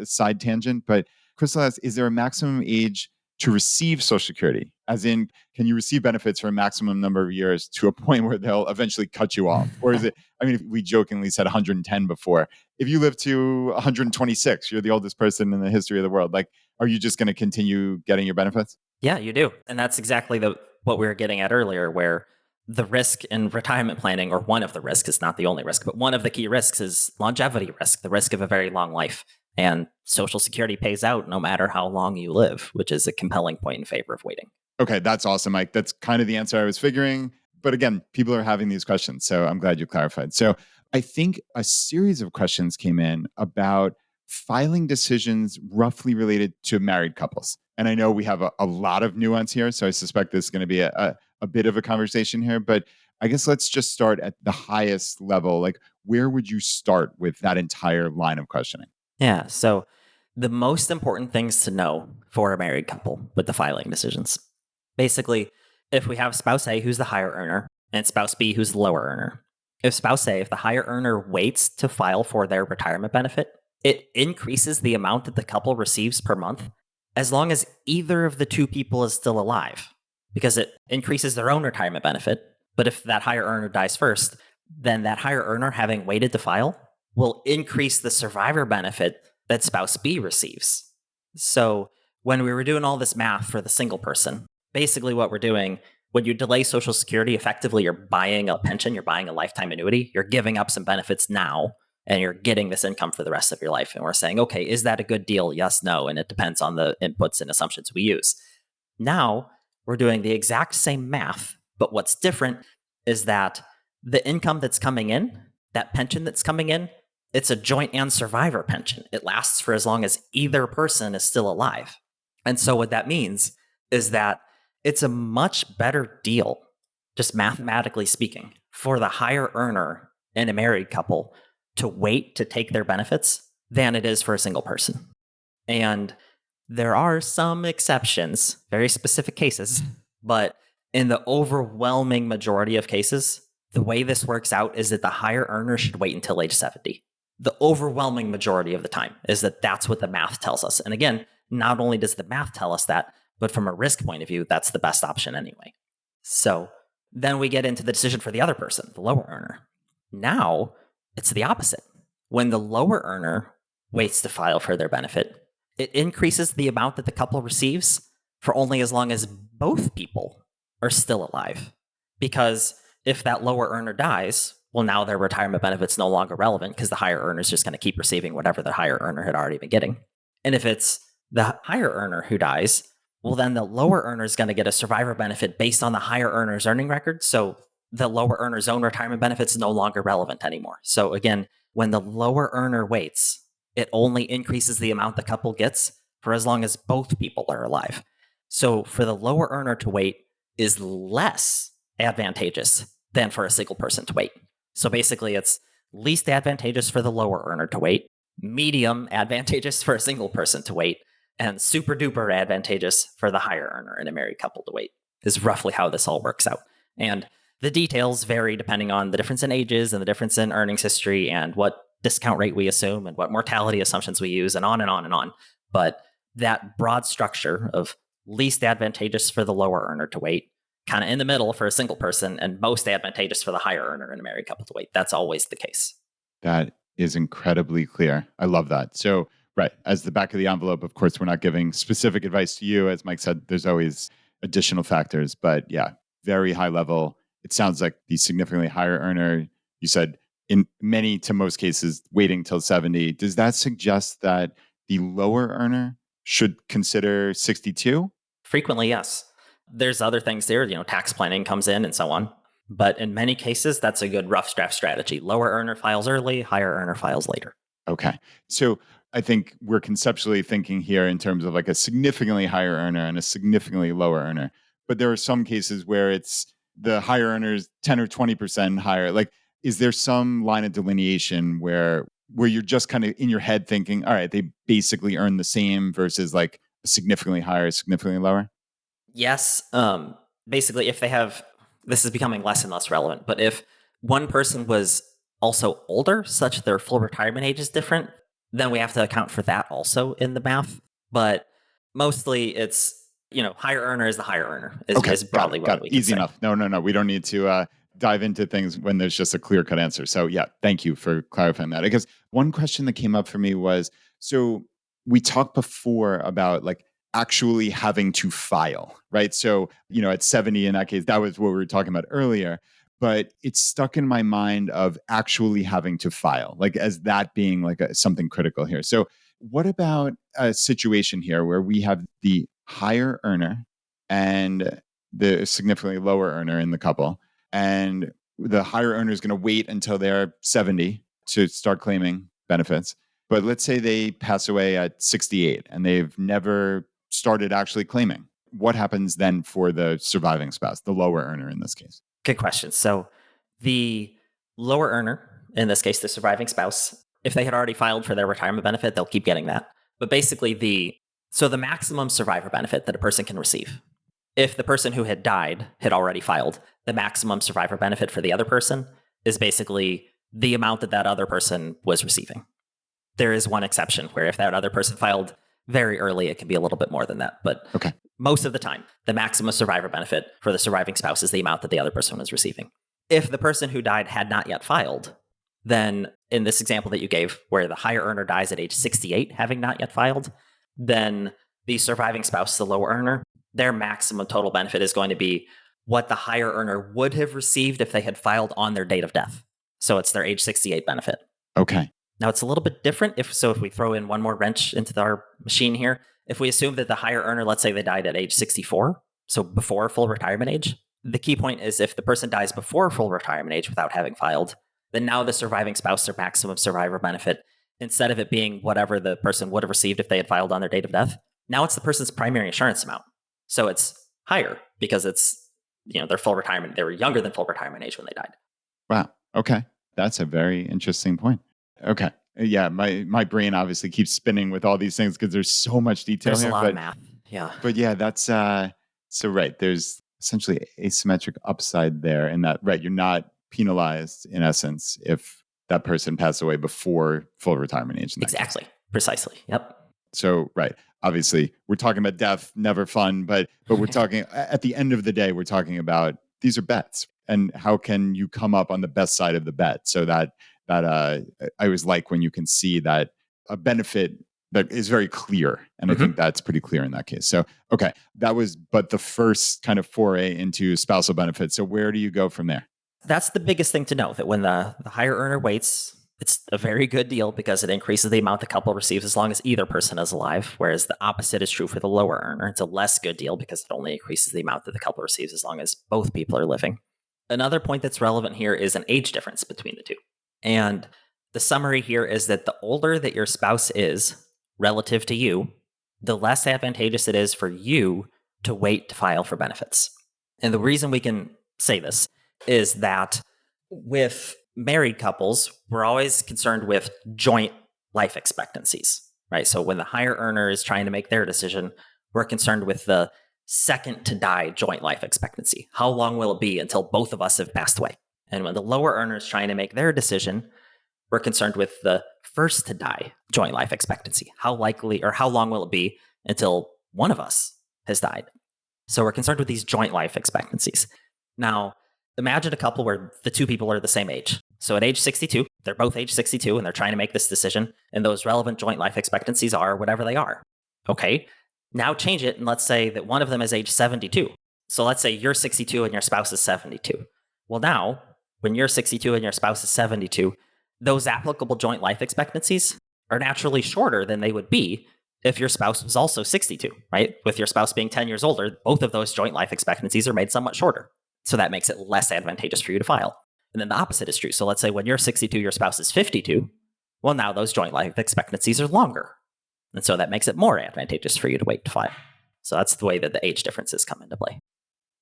side tangent. But Crystal asks, is there a maximum age to receive Social Security? As in, can you receive benefits for a maximum number of years to a point where they'll eventually cut you off? Or is it, I mean, we jokingly said 110 before. If you live to 126, you're the oldest person in the history of the world. Like, are you just going to continue getting your benefits? Yeah, you do. And that's exactly what we were getting at earlier, where the risk in retirement planning, or one of the risks, is not the only risk, but one of the key risks is longevity risk, the risk of a very long life. And Social Security pays out no matter how long you live, which is a compelling point in favor of waiting. Okay, that's awesome, Mike. That's kind of the answer I was figuring. But again, people are having these questions. So I'm glad you clarified. So I think a series of questions came in about filing decisions roughly related to married couples. And I know we have a lot of nuance here. So I suspect this is going to be a bit of a conversation here. But I guess let's just start at the highest level. Like, where would you start with that entire line of questioning? Yeah. So the most important things to know for a married couple with the filing decisions. Basically, if we have spouse A who's the higher earner and spouse B who's the lower earner, if spouse A, if the higher earner waits to file for their retirement benefit, it increases the amount that the couple receives per month as long as either of the two people is still alive, because it increases their own retirement benefit. But if that higher earner dies first, then that higher earner, having waited to file, will increase the survivor benefit that spouse B receives. So when we were doing all this math for the single person, basically what we're doing, when you delay Social Security, effectively you're buying a pension, you're buying a lifetime annuity, you're giving up some benefits now, and you're getting this income for the rest of your life. And we're saying, okay, is that a good deal? Yes, no. And it depends on the inputs and assumptions we use. Now we're doing the exact same math, but what's different is that the income that's coming in, that pension that's coming in, it's a joint and survivor pension. It lasts for as long as either person is still alive. And so what that means is that it's a much better deal, just mathematically speaking, for the higher earner in a married couple to wait to take their benefits than it is for a single person. And there are some exceptions, very specific cases, but in the overwhelming majority of cases, the way this works out is that the higher earner should wait until age 70. The overwhelming majority of the time is that that's what the math tells us. And again, not only does the math tell us that, but from a risk point of view, that's the best option anyway. So then we get into the decision for the other person, the lower earner. Now it's the opposite. When the lower earner waits to file for their benefit, it increases the amount that the couple receives for only as long as both people are still alive. Because if that lower earner dies, well, now their retirement benefit's no longer relevant because the higher earner is just going to keep receiving whatever the higher earner had already been getting. And if it's the higher earner who dies, well, then the lower earner is going to get a survivor benefit based on the higher earner's earning record. So the lower earner's own retirement benefit is no longer relevant anymore. So again, when the lower earner waits, it only increases the amount the couple gets for as long as both people are alive. So for the lower earner to wait is less advantageous than for a single person to wait. So basically, it's least advantageous for the lower earner to wait, medium advantageous for a single person to wait, and super duper advantageous for the higher earner in a married couple to wait, is roughly how this all works out. And the details vary depending on the difference in ages and the difference in earnings history and what discount rate we assume and what mortality assumptions we use, and on and on and on. But that broad structure of least advantageous for the lower earner to wait, kind of in the middle for a single person, and most advantageous for the higher earner in a married couple to wait. That's always the case. That is incredibly clear. I love that. So, right, as the back of the envelope, of course, we're not giving specific advice to you. As Mike said, there's always additional factors. But yeah, very high level. It sounds like the significantly higher earner, you said in many to most cases, waiting till 70. Does that suggest that the lower earner should consider 62? Frequently, yes. There's other things there, tax planning comes in and so on. But in many cases, that's a good rough draft strategy. Lower earner files early, higher earner files later. Okay. So I think we're conceptually thinking here in terms of like a significantly higher earner and a significantly lower earner. But there are some cases where it's the higher earners 10 or 20% higher. Like, is there some line of delineation where you're just kind of in your head thinking, all right, they basically earn the same versus like significantly higher, significantly lower? Yes. Basically, if they have, this is becoming less and less relevant, but if one person was also older, such their full retirement age is different, then we have to account for that also in the math. But mostly it's, higher earner is the higher earner Okay, is got broadly it, got what it. we can Easy say. enough. No. We don't need to dive into things when there's just a clear-cut answer. So yeah, thank you for clarifying that. I guess one question that came up for me was, so we talked before about like actually having to file, right? So, at 70 in that case, that was what we were talking about earlier. But it's stuck in my mind of actually having to file, like as that being like something critical here. So, what about a situation here where we have the higher earner and the significantly lower earner in the couple, and the higher earner is going to wait until they're 70 to start claiming benefits? But let's say they pass away at 68 and they've never started actually claiming. What happens then for the surviving spouse, the lower earner in this case? Good question. So the lower earner, in this case, the surviving spouse, if they had already filed for their retirement benefit, they'll keep getting that. But basically, the maximum survivor benefit that a person can receive, if the person who had died had already filed, the maximum survivor benefit for the other person is basically the amount that other person was receiving. There is one exception where if that other person filed very early, it can be a little bit more than that. But Okay. most of the time, the maximum survivor benefit for the surviving spouse is the amount that the other person was receiving. If the person who died had not yet filed, then in this example that you gave, where the higher earner dies at age 68, having not yet filed, then the surviving spouse, the lower earner, their maximum total benefit is going to be what the higher earner would have received if they had filed on their date of death. So it's their age 68 benefit. Okay. Now it's a little bit different if we throw in one more wrench into our machine here. If we assume that the higher earner, let's say they died at age 64, so before full retirement age, the key point is if the person dies before full retirement age without having filed, then now the surviving spouse, their maximum survivor benefit, instead of it being whatever the person would have received if they had filed on their date of death, now it's the person's primary insurance amount. So it's higher because it's, their full retirement. They were younger than full retirement age when they died. Wow. Okay. That's a very interesting point. Okay. Yeah, my brain obviously keeps spinning with all these things because there's so much detail There's here. a lot of math. Yeah. But yeah, that's so right. There's essentially asymmetric upside there in that, right, you're not penalized in essence if that person passed away before full retirement age. Exactly. Precisely. Yep. So right. Obviously, we're talking about death, never fun, but we're talking at the end of the day, we're talking about these are bets, and how can you come up on the best side of the bet? So that I always like when you can see that a benefit that is very clear, and I think that's pretty clear in that case. So okay, that was but the first kind of foray into spousal benefits. So where do you go from there? That's the biggest thing to know, that when the higher earner waits, it's a very good deal because it increases the amount the couple receives as long as either person is alive, whereas the opposite is true for the lower earner. It's a less good deal because it only increases the amount that the couple receives as long as both people are living. Another point that's relevant here is an age difference between the two. And the summary here is that the older that your spouse is relative to you, the less advantageous it is for you to wait to file for benefits. And the reason we can say this is that with married couples, we're always concerned with joint life expectancies, right? So when the higher earner is trying to make their decision, we're concerned with the second to die joint life expectancy. How long will it be until both of us have passed away? And when the lower earner is trying to make their decision, we're concerned with the first to die joint life expectancy. How likely or how long will it be until one of us has died? So we're concerned with these joint life expectancies. Now, imagine a couple where the two people are the same age. So at age 62, they're both age 62 and they're trying to make this decision, and those relevant joint life expectancies are whatever they are. Okay, now change it and let's say that one of them is age 72. So let's say you're 62 and your spouse is 72. Well, now, when you're 62 and your spouse is 72, those applicable joint life expectancies are naturally shorter than they would be if your spouse was also 62, right? With your spouse being 10 years older, both of those joint life expectancies are made somewhat shorter. So that makes it less advantageous for you to file. And then the opposite is true. So let's say when you're 62, your spouse is 52. Well, now those joint life expectancies are longer. And so that makes it more advantageous for you to wait to file. So that's the way that the age differences come into play.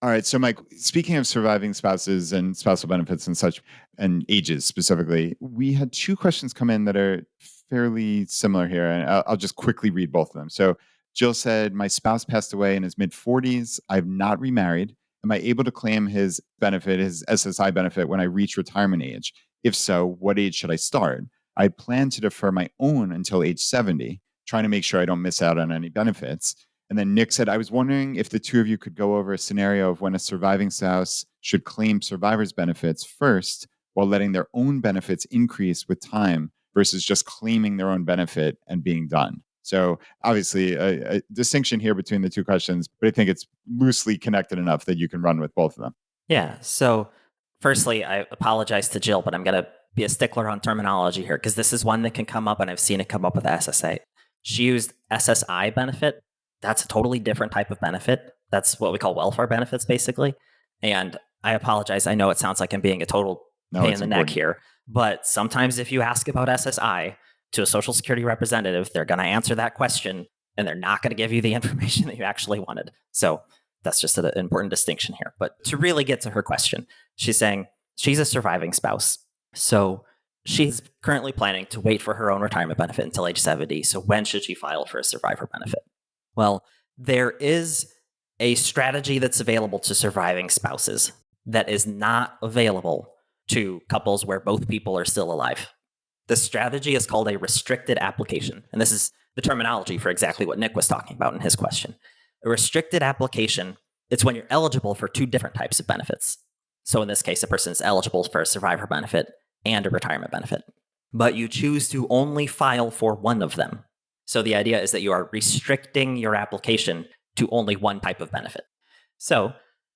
All right. So, Mike, speaking of surviving spouses and spousal benefits and such, and ages specifically, we had two questions come in that are fairly similar here. And I'll just quickly read both of them. So, Jill said, my spouse passed away in his mid 40s. I've not remarried. Am I able to claim his benefit, his SSI benefit, when I reach retirement age? If so, what age should I start? I plan to defer my own until age 70, trying to make sure I don't miss out on any benefits. And then Nick said, I was wondering if the two of you could go over a scenario of when a surviving spouse should claim survivor's benefits first while letting their own benefits increase with time versus just claiming their own benefit and being done. So obviously a distinction here between the two questions, but I think it's loosely connected enough that you can run with both of them. Yeah. So, firstly, I apologize to Jill, but I'm going to be a stickler on terminology here because this is one that can come up, and I've seen it come up with SSA. She used SSI benefit. That's a totally different type of benefit. That's what we call welfare benefits, basically. And I apologize. I know it sounds like I'm being a total pain in the neck here, but sometimes if you ask about SSI to a Social Security representative, they're going to answer that question and they're not going to give you the information that you actually wanted. So that's just an important distinction here. But to really get to her question, she's saying she's a surviving spouse. So she's currently planning to wait for her own retirement benefit until age 70. So when should she file for a survivor benefit? Well, there is a strategy that's available to surviving spouses that is not available to couples where both people are still alive. The strategy is called a restricted application. And this is the terminology for exactly what Nick was talking about in his question. A restricted application, it's when you're eligible for two different types of benefits. So in this case, a person is eligible for a survivor benefit and a retirement benefit, but you choose to only file for one of them. So the idea is that you are restricting your application to only one type of benefit. So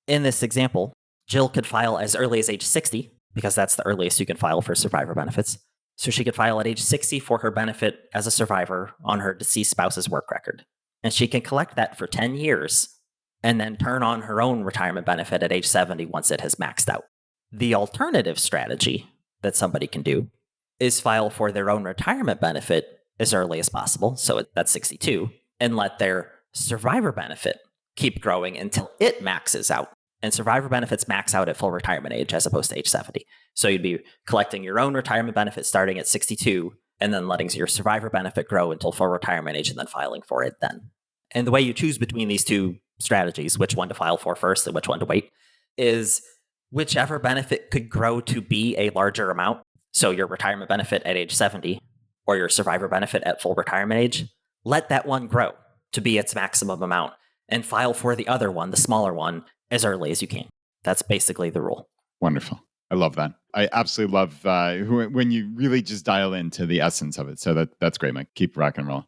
in this example, Jill could file as early as age 60, because that's the earliest you can file for survivor benefits. So she could file at age 60 for her benefit as a survivor on her deceased spouse's work record. And she can collect that for 10 years and then turn on her own retirement benefit at age 70 once it has maxed out. The alternative strategy that somebody can do is file for their own retirement benefit as early as possible, so that's 62, and let their survivor benefit keep growing until it maxes out. And survivor benefits max out at full retirement age as opposed to age 70. So you'd be collecting your own retirement benefit starting at 62 and then letting your survivor benefit grow until full retirement age and then filing for it then. And the way you choose between these two strategies, which one to file for first and which one to wait, is whichever benefit could grow to be a larger amount. So your retirement benefit at age 70 or your survivor benefit at full retirement age, let that one grow to be its maximum amount and file for the other one, the smaller one, as early as you can. That's basically the rule. Wonderful. I love that. I absolutely love when you really just dial into the essence of it. So that's great, Mike. Keep rock and roll.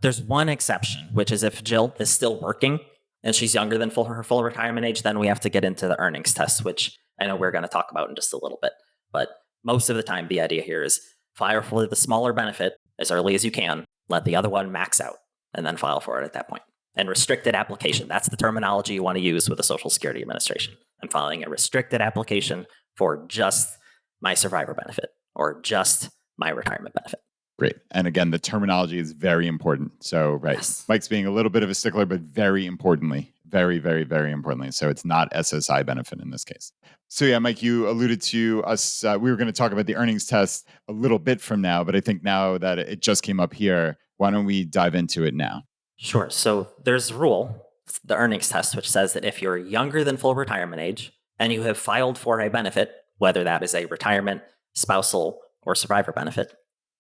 There's one exception, which is if Jill is still working and she's younger than her full retirement age, then we have to get into the earnings test, which I know we're going to talk about in just a little bit. But most of the time, the idea here is file for the smaller benefit as early as you can, let the other one max out, and then file for it at that point. And restricted application, that's the terminology you want to use with the Social Security Administration. I'm filing a restricted application for just my survivor benefit or just my retirement benefit. Great. And again, the terminology is very important. So, right. Yes. Mike's being a little bit of a stickler, but very importantly, very, very, very importantly. So it's not SSI benefit in this case. So yeah, Mike, you alluded to us. We were going to talk about the earnings test a little bit from now, but I think now that it just came up here, why don't we dive into it now? Sure. So there's a rule, the earnings test, which says that if you're younger than full retirement age and you have filed for a benefit, whether that is a retirement, spousal, or survivor benefit,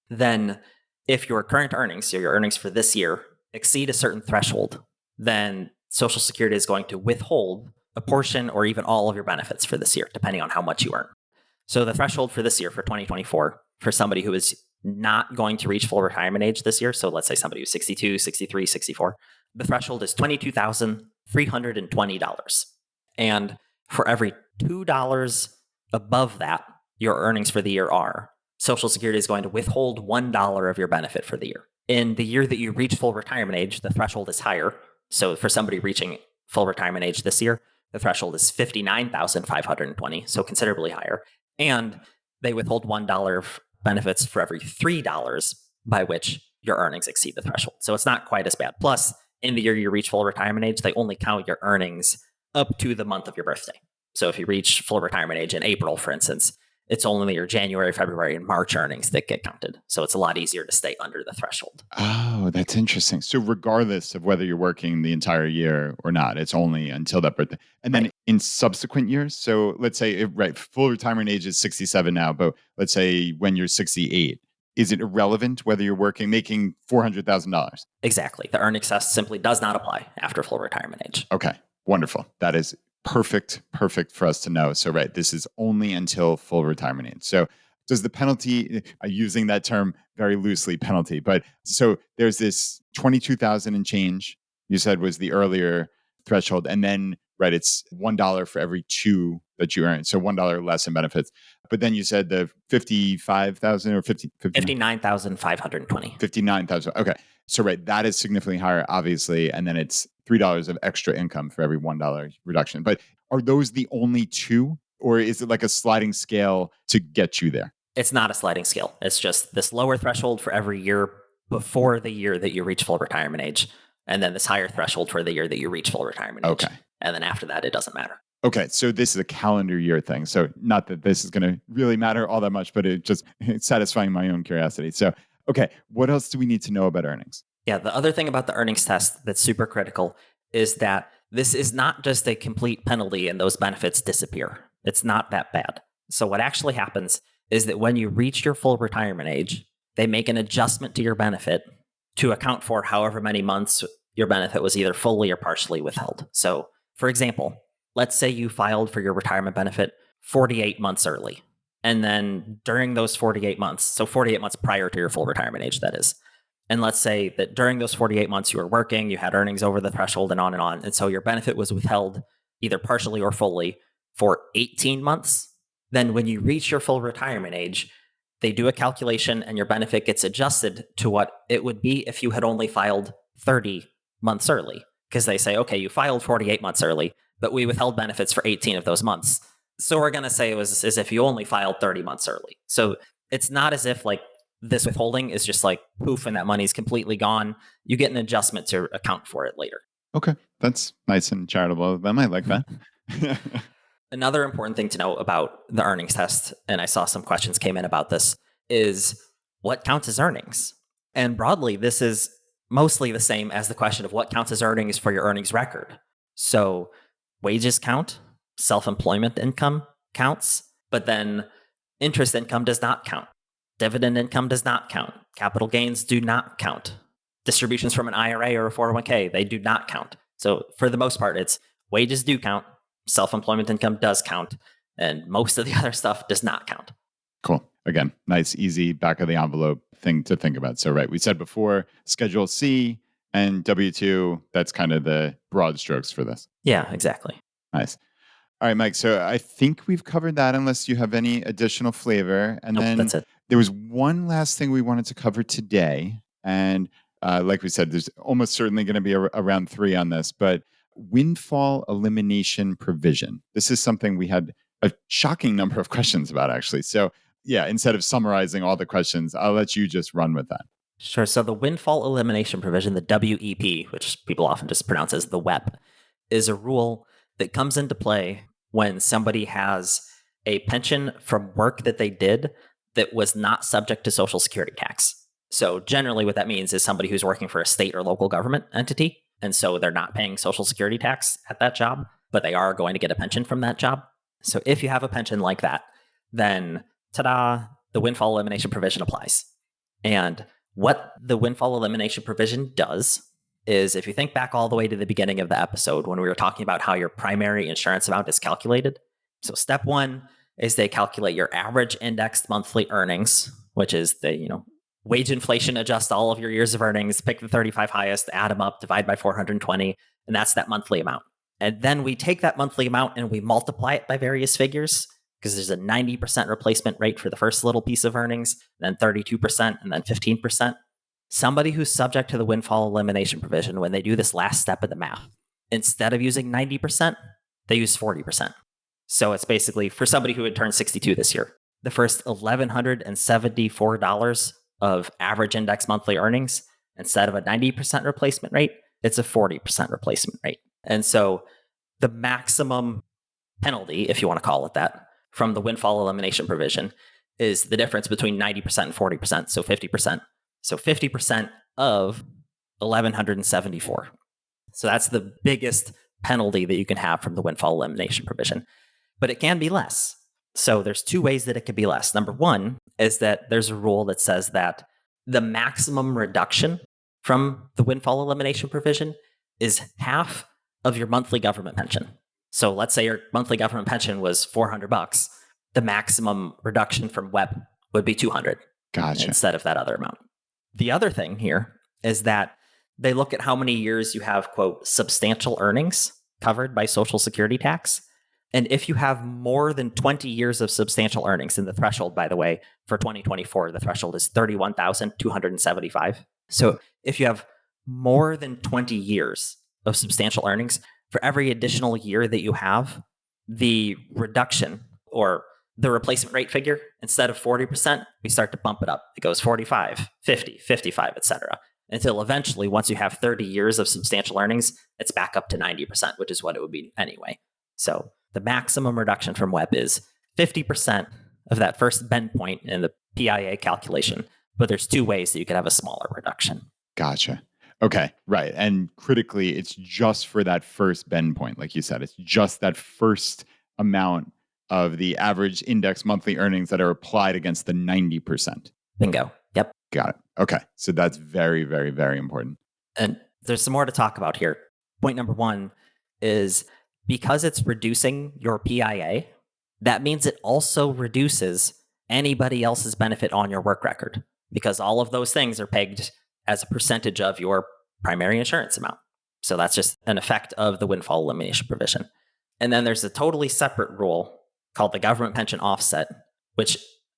then if your current earnings, so your earnings for this year, exceed a certain threshold, then Social Security is going to withhold a portion or even all of your benefits for this year, depending on how much you earn. So the threshold for this year, for 2024, for somebody who is not going to reach full retirement age this year, so let's say somebody who's 62, 63, 64, the threshold is $22,320. And for every $2 above that, your earnings for the year are, Social Security is going to withhold $1 of your benefit for the year. In the year that you reach full retirement age, the threshold is higher. So for somebody reaching full retirement age this year, the threshold is $59,520, so considerably higher. And they withhold $1 of benefits for every $3 by which your earnings exceed the threshold. So it's not quite as bad. Plus, in the year you reach full retirement age, they only count your earnings up to the month of your birthday. So if you reach full retirement age in April, for instance, it's only your January, February, and March earnings that get counted. So it's a lot easier to stay under the threshold. Oh, that's interesting. So regardless of whether you're working the entire year or not, it's only until that birthday. And then Right. in subsequent years, so let's say, right, full retirement age is 67 now, but let's say when you're 68, is it irrelevant whether you're working, making $400,000? Exactly. The earnings test simply does not apply after full retirement age. Okay, wonderful. That is perfect for us to know. So, right, this is only until full retirement age. So, does the penalty, using that term very loosely, penalty, but so there's this 22,000 and change you said was the earlier threshold. And then, right, it's $1 for every two that you earn. So $1 less in benefits. But then you said the 55,000 or 59,520. 59,000. Okay. So, right, that is significantly higher, obviously. And then it's $3 of extra income for every $1 reduction. But are those the only two? Or is it like a sliding scale to get you there? It's not a sliding scale. It's just this lower threshold for every year before the year that you reach full retirement age. And then this higher threshold for the year that you reach full retirement age. Okay. And then after that, it doesn't matter. Okay, so this is a calendar year thing. So not that this is going to really matter all that much, but it's satisfying my own curiosity. So, okay, what else do we need to know about earnings? Yeah, the other thing about the earnings test that's super critical is that this is not just a complete penalty and those benefits disappear. It's not that bad. So what actually happens is that when you reach your full retirement age, they make an adjustment to your benefit to account for however many months your benefit was either fully or partially withheld. So, for example, let's say you filed for your retirement benefit 48 months early. And then during those 48 months, so 48 months prior to your full retirement age, that is. And let's say that during those 48 months you were working, you had earnings over the threshold and on and on. And so your benefit was withheld either partially or fully for 18 months. Then when you reach your full retirement age, they do a calculation and your benefit gets adjusted to what it would be if you had only filed 30 months early. Because they say, okay, you filed 48 months early, but we withheld benefits for 18 of those months. So we're going to say it was as if you only filed 30 months early. So it's not as if like this withholding is just like poof and that money's completely gone. You get an adjustment to account for it later. Okay, that's nice and charitable of them. I like that. Another important thing to know about the earnings test, and I saw some questions came in about this, is what counts as earnings? And broadly, this is mostly the same as the question of what counts as earnings for your earnings record. So wages count, self-employment income counts, but then interest income does not count. Dividend income does not count. Capital gains do not count. Distributions from an IRA or a 401k, they do not count. So for the most part, it's wages do count, self-employment income does count, and most of the other stuff does not count. Cool. Again, nice, easy, back of the envelope thing to think about. So, right, we said before, Schedule C and W-2, that's kind of the broad strokes for this. Yeah, exactly. Nice. All right, Mike. So I think we've covered that unless you have any additional flavor. And Nope, then that's it. there was one last thing we wanted to cover today. And like we said, there's almost certainly going to be a round three on this, but windfall elimination provision. This is something we had a shocking number of questions about, actually. So yeah, instead of summarizing all the questions, I'll let you just run with that. Sure. So the windfall elimination provision, the WEP, which people often just pronounce as the WEP, is a rule that comes into play when somebody has a pension from work that they did that was not subject to Social Security tax. So generally what that means is somebody who's working for a state or local government entity, and so they're not paying Social Security tax at that job, but they are going to get a pension from that job. So if you have a pension like that, then ta-da, the windfall elimination provision applies. And what the windfall elimination provision does is, if you think back all the way to the beginning of the episode when we were talking about how your primary insurance amount is calculated. So step one is they calculate your average indexed monthly earnings, which is the, wage inflation, adjust all of your years of earnings, pick the 35 highest, add them up, divide by 420, and that's that monthly amount. And then we take that monthly amount and we multiply it by various figures, because there's a 90% replacement rate for the first little piece of earnings, then 32%, and then 15%. Somebody who's subject to the windfall elimination provision, when they do this last step of the math, instead of using 90%, they use 40%. So it's basically, for somebody who would turn 62 this year, the first $1,174 of average index monthly earnings, instead of a 90% replacement rate, it's a 40% replacement rate. And so the maximum penalty, if you want to call it that, from the windfall elimination provision is the difference between 90% and 40%, so 50%. So 50% of 1,174. So that's the biggest penalty that you can have from the windfall elimination provision. But it can be less. So there's two ways that it could be less. Number one is that there's a rule that says that the maximum reduction from the windfall elimination provision is half of your monthly government pension. So let's say your monthly government pension was $400. The maximum reduction from WEP would be $200 instead of that other amount. The other thing here is that they look at how many years you have, quote, substantial earnings covered by Social Security tax. And if you have more than 20 years of substantial earnings, and the threshold, by the way, for 2024, the threshold is 31,275. So if you have more than 20 years of substantial earnings, for every additional year that you have, the reduction or the replacement rate figure, instead of 40%, we start to bump it up. It goes 45, 50, 55, et cetera, until eventually, once you have 30 years of substantial earnings, it's back up to 90%, which is what it would be anyway. So the maximum reduction from WEP is 50% of that first bend point in the PIA calculation, but there's two ways that you could have a smaller reduction. Gotcha. Okay, right. And critically, it's just for that first bend point. Like you said, it's just that first amount of the average index monthly earnings that are applied against the 90%. Bingo. Yep. Got it. Okay. So that's very, very, very important. And there's some more to talk about here. Point number one is because it's reducing your PIA, that means it also reduces anybody else's benefit on your work record, because all of those things are pegged as a percentage of your primary insurance amount. So that's just an effect of the windfall elimination provision. And then there's a totally separate rule called the government pension offset, which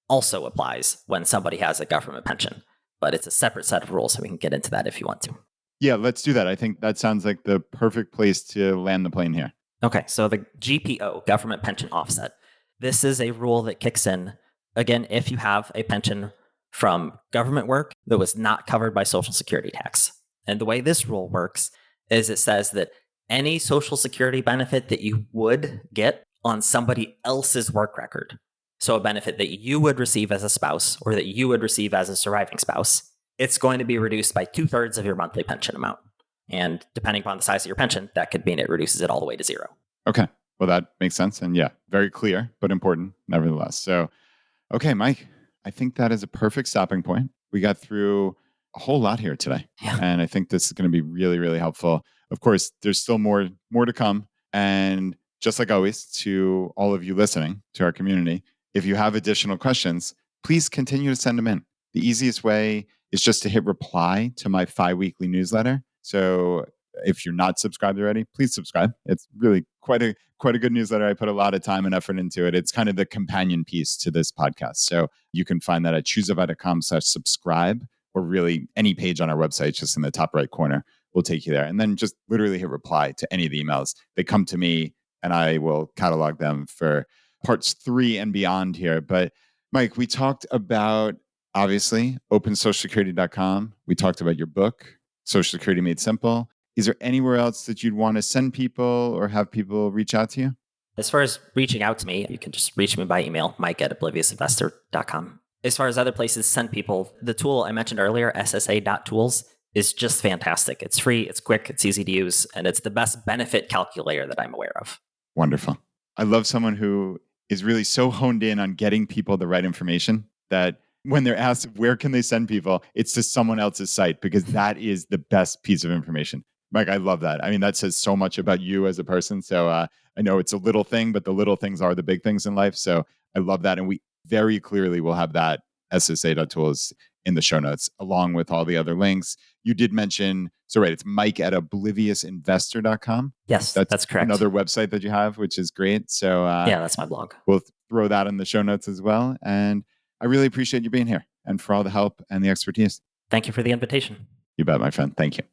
also applies when somebody has a government pension. But it's a separate set of rules, so we can get into that if you want to. Yeah, let's do that. I think that sounds like the perfect place to land the plane here. Okay, so the GPO, government pension offset. This is a rule that kicks in, again, if you have a pension from government work that was not covered by Social Security tax. And the way this rule works is it says that any Social Security benefit that you would get on somebody else's work record, so a benefit that you would receive as a spouse or that you would receive as a surviving spouse, it's going to be reduced by 2/3 of your monthly pension amount. And depending upon the size of your pension, that could mean it reduces it all the way to zero. Okay. Well, that makes sense. And yeah, very clear, but important nevertheless. So, okay, Mike, I think that is a perfect stopping point. We got through a whole lot here today. Yeah. And I think this is going to be really, really helpful. Of course, there's still more to come. And just like always, to all of you listening to our community, if you have additional questions, please continue to send them in. The easiest way is just to hit reply to my 5-weekly newsletter. So if you're not subscribed already, please subscribe. It's really quite a good newsletter. I put a lot of time and effort into it. It's kind of the companion piece to this podcast. So you can find that at chooseavi.com/subscribe, or really any page on our website, just in the top right corner, will take you there. And then just literally hit reply to any of the emails. They come to me and I will catalog them for parts 3 and beyond here. But Mike, we talked about, obviously, opensocialsecurity.com. We talked about your book, Social Security Made Simple. Is there anywhere else that you'd want to send people or have people reach out to you? As far as reaching out to me, you can just reach me by email, mike@obliviousinvestor.com. As far as other places to send people, the tool I mentioned earlier, ssa.tools, is just fantastic. It's free, it's quick, it's easy to use, and it's the best benefit calculator that I'm aware of. Wonderful. I love someone who is really so honed in on getting people the right information that when they're asked where can they send people, it's to someone else's site, because that is the best piece of information. Mike, I love that. I mean, that says so much about you as a person. So I know it's a little thing, but the little things are the big things in life. So I love that. And we very clearly will have that ssa.tools in the show notes, along with all the other links. You did mention, so right, it's mike@obliviousinvestor.com. Yes, that's correct. Another website that you have, which is great. So yeah, that's my blog. We'll throw that in the show notes as well. And I really appreciate you being here and for all the help and the expertise. Thank you for the invitation. You bet, my friend. Thank you.